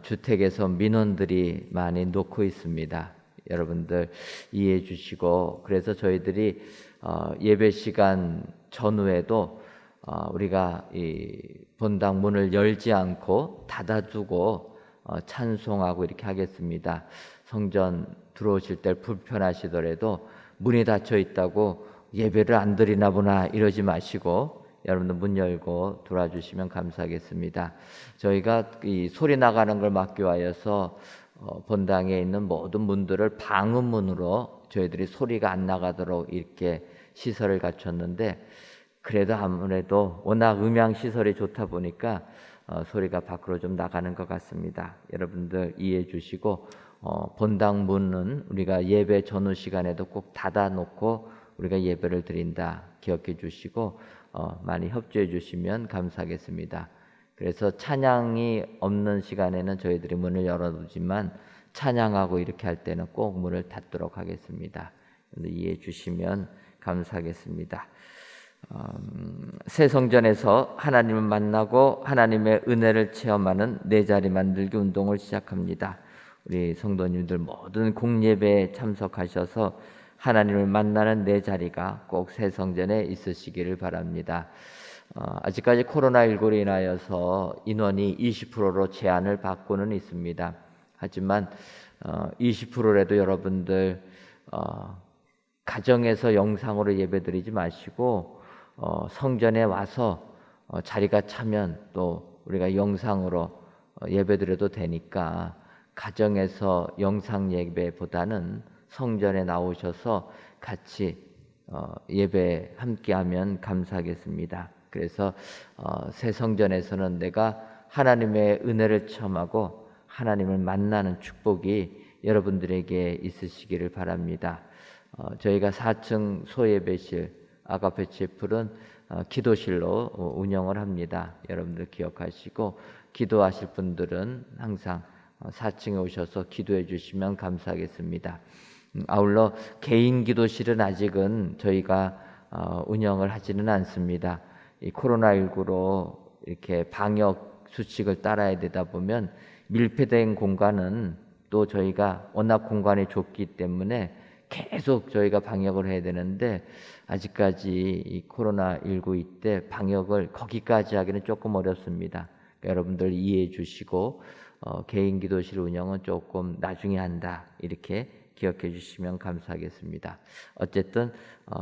주택에서 민원들이 많이 놓고 있습니다. 여러분들 이해해 주시고 그래서 저희들이 예배 시간 전후에도 우리가 이 본당 문을 열지 않고 닫아두고 찬송하고 이렇게 하겠습니다. 성전 들어오실 때 불편하시더라도 문이 닫혀 있다고 예배를 안 드리나 보나 이러지 마시고 여러분들 문 열고 들어와 주시면 감사하겠습니다. 저희가 이 소리 나가는 걸 막기 위하여서 본당에 있는 모든 문들을 방음문으로 저희들이 소리가 안 나가도록 이렇게 시설을 갖췄는데, 그래도 아무래도 워낙 음향 시설이 좋다 보니까 소리가 밖으로 좀 나가는 것 같습니다. 여러분들 이해해 주시고 본당 문은 우리가 예배 전후 시간에도 꼭 닫아 놓고 우리가 예배를 드린다 기억해 주시고 많이 협조해 주시면 감사하겠습니다. 그래서 찬양이 없는 시간에는 저희들이 문을 열어두지만 찬양하고 이렇게 할 때는 꼭 문을 닫도록 하겠습니다. 이해해 주시면 감사하겠습니다. 새 성전에서 하나님을 만나고 하나님의 은혜를 체험하는 네 자리 만들기 운동을 시작합니다. 우리 성도님들 모든 공예배에 참석하셔서 하나님을 만나는 네 자리가 꼭 새 성전에 있으시기를 바랍니다. 아직까지 코로나19로 인하여서 인원이 20%로 제한을 받고는 있습니다. 하지만 20%라도 여러분들 가정에서 영상으로 예배드리지 마시고 성전에 와서 자리가 차면 또 우리가 영상으로 예배드려도 되니까 가정에서 영상 예배보다는 성전에 나오셔서 같이 예배 함께하면 감사하겠습니다. 그래서 새 성전에서는 내가 하나님의 은혜를 체험하고 하나님을 만나는 축복이 여러분들에게 있으시기를 바랍니다. 저희가 4층 소예배실 아가페 채플은 기도실로 운영을 합니다. 여러분들 기억하시고 기도하실 분들은 항상 4층에 오셔서 기도해 주시면 감사하겠습니다. 아울러 개인 기도실은 아직은 저희가 운영을 하지는 않습니다. 이 코로나19로 이렇게 방역 수칙을 따라야 되다 보면 밀폐된 공간은 또 저희가 워낙 공간이 좁기 때문에 계속 저희가 방역을 해야 되는데 아직까지 이 코로나19 이때 방역을 거기까지 하기는 조금 어렵습니다. 그러니까 여러분들 이해해 주시고 개인 기도실 운영은 조금 나중에 한다 이렇게 기억해 주시면 감사하겠습니다. 어쨌든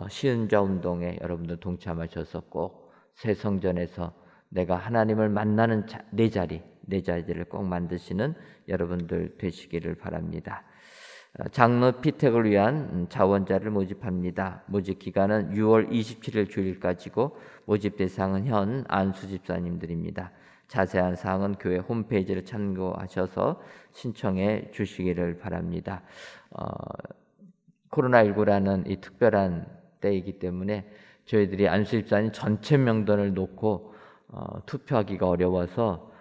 시은자 운동에 여러분들 동참하셔서 꼭 새 성전에서 내가 하나님을 만나는 네 자리를 꼭 만드시는 여러분들 되시기를 바랍니다. 장로 피택을 위한 자원자를 모집합니다. 모집 기간은 6월 27일 주일까지고 모집 대상은 현 안수 집사님들입니다. 자세한 사항은 교회 홈페이지를 참고하셔서 신청해 주시기를 바랍니다. 코로나19라는 이 특별한 때이기 때문에 저희들이 안수 집사님 전체 명단을 놓고 투표하기가 어려워서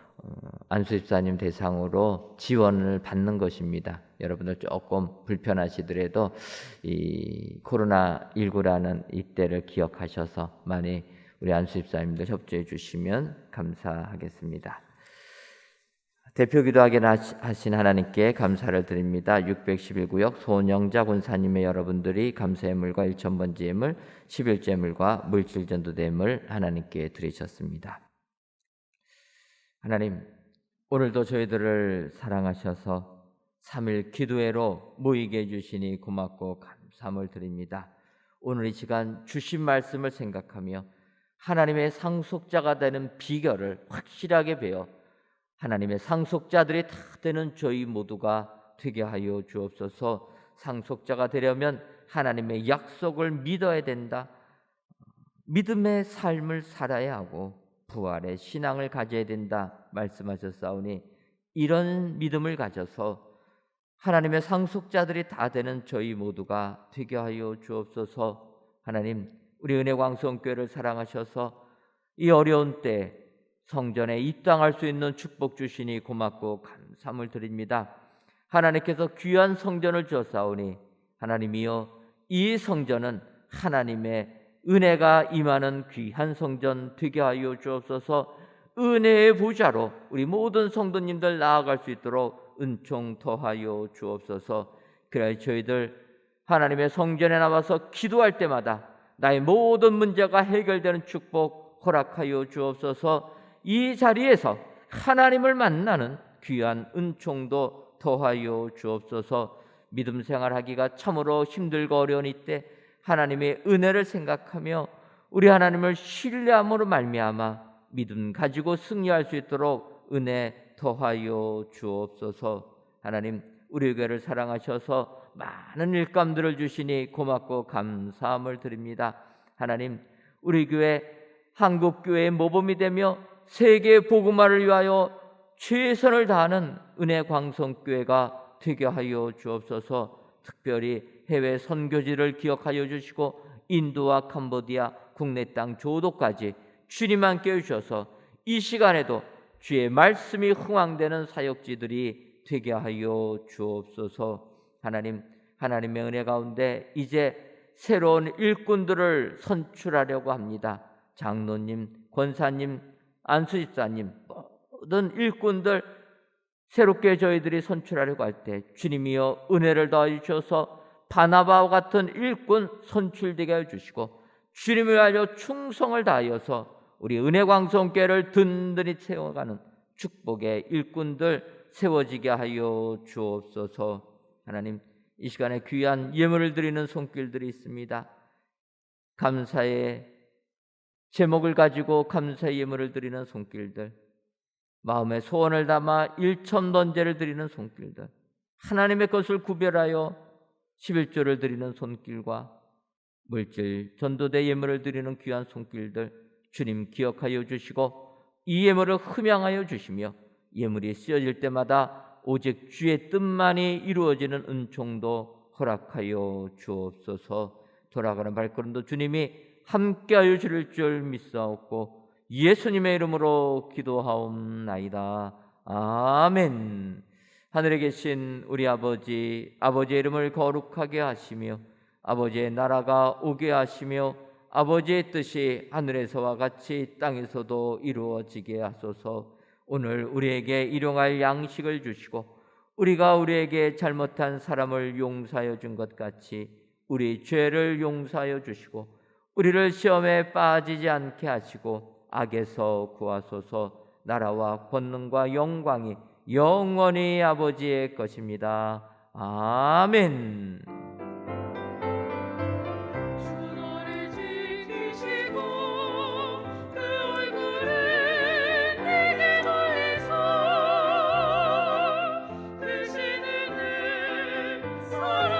안수 집사님 대상으로 지원을 받는 것입니다. 여러분들 조금 불편하시더라도 이 코로나19라는 이때를 기억하셔서 많이 우리 안수 집사님들 협조해 주시면 감사하겠습니다. 대표 기도하게 하신 하나님께 감사를 드립니다. 611구역 손영자 군사님의 여러분들이 감사예물과 1,000번지 예물, 11제물과 물질전도대물 하나님께 드리셨습니다. 하나님, 오늘도 저희들을 사랑하셔서 3일 기도회로 모이게 해주시니 고맙고 감사함을 드립니다. 오늘 이 시간 주신 말씀을 생각하며 하나님의 상속자가 되는 비결을 확실하게 배워 하나님의 상속자들이 다 되는 저희 모두가 되게 하여 주옵소서. 상속자가 되려면 하나님의 약속을 믿어야 된다. 믿음의 삶을 살아야 하고 부활의 신앙을 가져야 된다 말씀하셨사오니 이런 믿음을 가져서 하나님의 상속자들이 다 되는 저희 모두가 되게 하여 주옵소서. 하나님, 우리 은혜광성교회를 사랑하셔서 이 어려운 때 성전에 입당할 수 있는 축복 주시니 고맙고 감사함을 드립니다. 하나님께서 귀한 성전을 주었사오니 하나님이여, 이 성전은 하나님의 은혜가 임하는 귀한 성전 되게 하여 주옵소서. 은혜의 보좌로 우리 모든 성도님들 나아갈 수 있도록 은총 더하여 주옵소서. 그래야 저희들 하나님의 성전에 나와서 기도할 때마다 나의 모든 문제가 해결되는 축복 허락하여 주옵소서. 이 자리에서 하나님을 만나는 귀한 은총도 더하여 주옵소서. 믿음 생활하기가 참으로 힘들고 어려운 이때 하나님의 은혜를 생각하며 우리 하나님을 신뢰함으로 말미암아 믿음 가지고 승리할 수 있도록 은혜 더하여 주옵소서. 하나님, 우리 교회를 사랑하셔서 많은 일감들을 주시니 고맙고 감사함을 드립니다. 하나님, 우리 교회 한국교회의 모범이 되며 세계 복음화를 위하여 최선을 다하는 은혜 광성교회가 되게 하여 주옵소서. 특별히 해외 선교지를 기억하여 주시고 인도와 캄보디아 국내 땅 조도까지 주님 함께 해주셔서 이 시간에도 주의 말씀이 흥황되는 사역지들이 되게 하여 주옵소서. 하나님, 하나님의 은혜 가운데 이제 새로운 일꾼들을 선출하려고 합니다. 장로님, 권사님, 안수집사님, 모든 일꾼들 새롭게 저희들이 선출하려고 할 때 주님이여 은혜를 더하여 주셔서 바나바와 같은 일꾼 선출되게 하여 주시고 주님을 위하여 충성을 다하여서 우리 은혜광성교회를 든든히 채워가는 축복의 일꾼들 세워지게 하여 주옵소서. 하나님, 이 시간에 귀한 예물을 드리는 손길들이 있습니다. 감사의 제목을 가지고 감사의 예물을 드리는 손길들, 마음의 소원을 담아 일천번제를 드리는 손길들, 하나님의 것을 구별하여 11조를 드리는 손길과 물질 전도대 예물을 드리는 귀한 손길들 주님 기억하여 주시고 이 예물을 흠양하여 주시며 예물이 쓰여질 때마다 오직 주의 뜻만이 이루어지는 은총도 허락하여 주옵소서. 돌아가는 발걸음도 주님이 함께하여 주실 줄 믿사옵고 예수님의 이름으로 기도하옵나이다. 아멘. 하늘에 계신 우리 아버지, 아버지의 이름을 거룩하게 하시며 아버지의 나라가 오게 하시며 아버지의 뜻이 하늘에서와 같이 땅에서도 이루어지게 하소서. 오늘 우리에게 일용할 양식을 주시고 우리가 우리에게 잘못한 사람을 용서하여 준 것 같이 우리 죄를 용서하여 주시고 우리를 시험에 빠지지 않게 하시고 악에서 구하소서. 나라와 권능과 영광이 영원히 아버지의 것입니다. 아멘. 주 너를 지키시고 그 얼굴을 내게 돌리소. 크신 은혜 사랑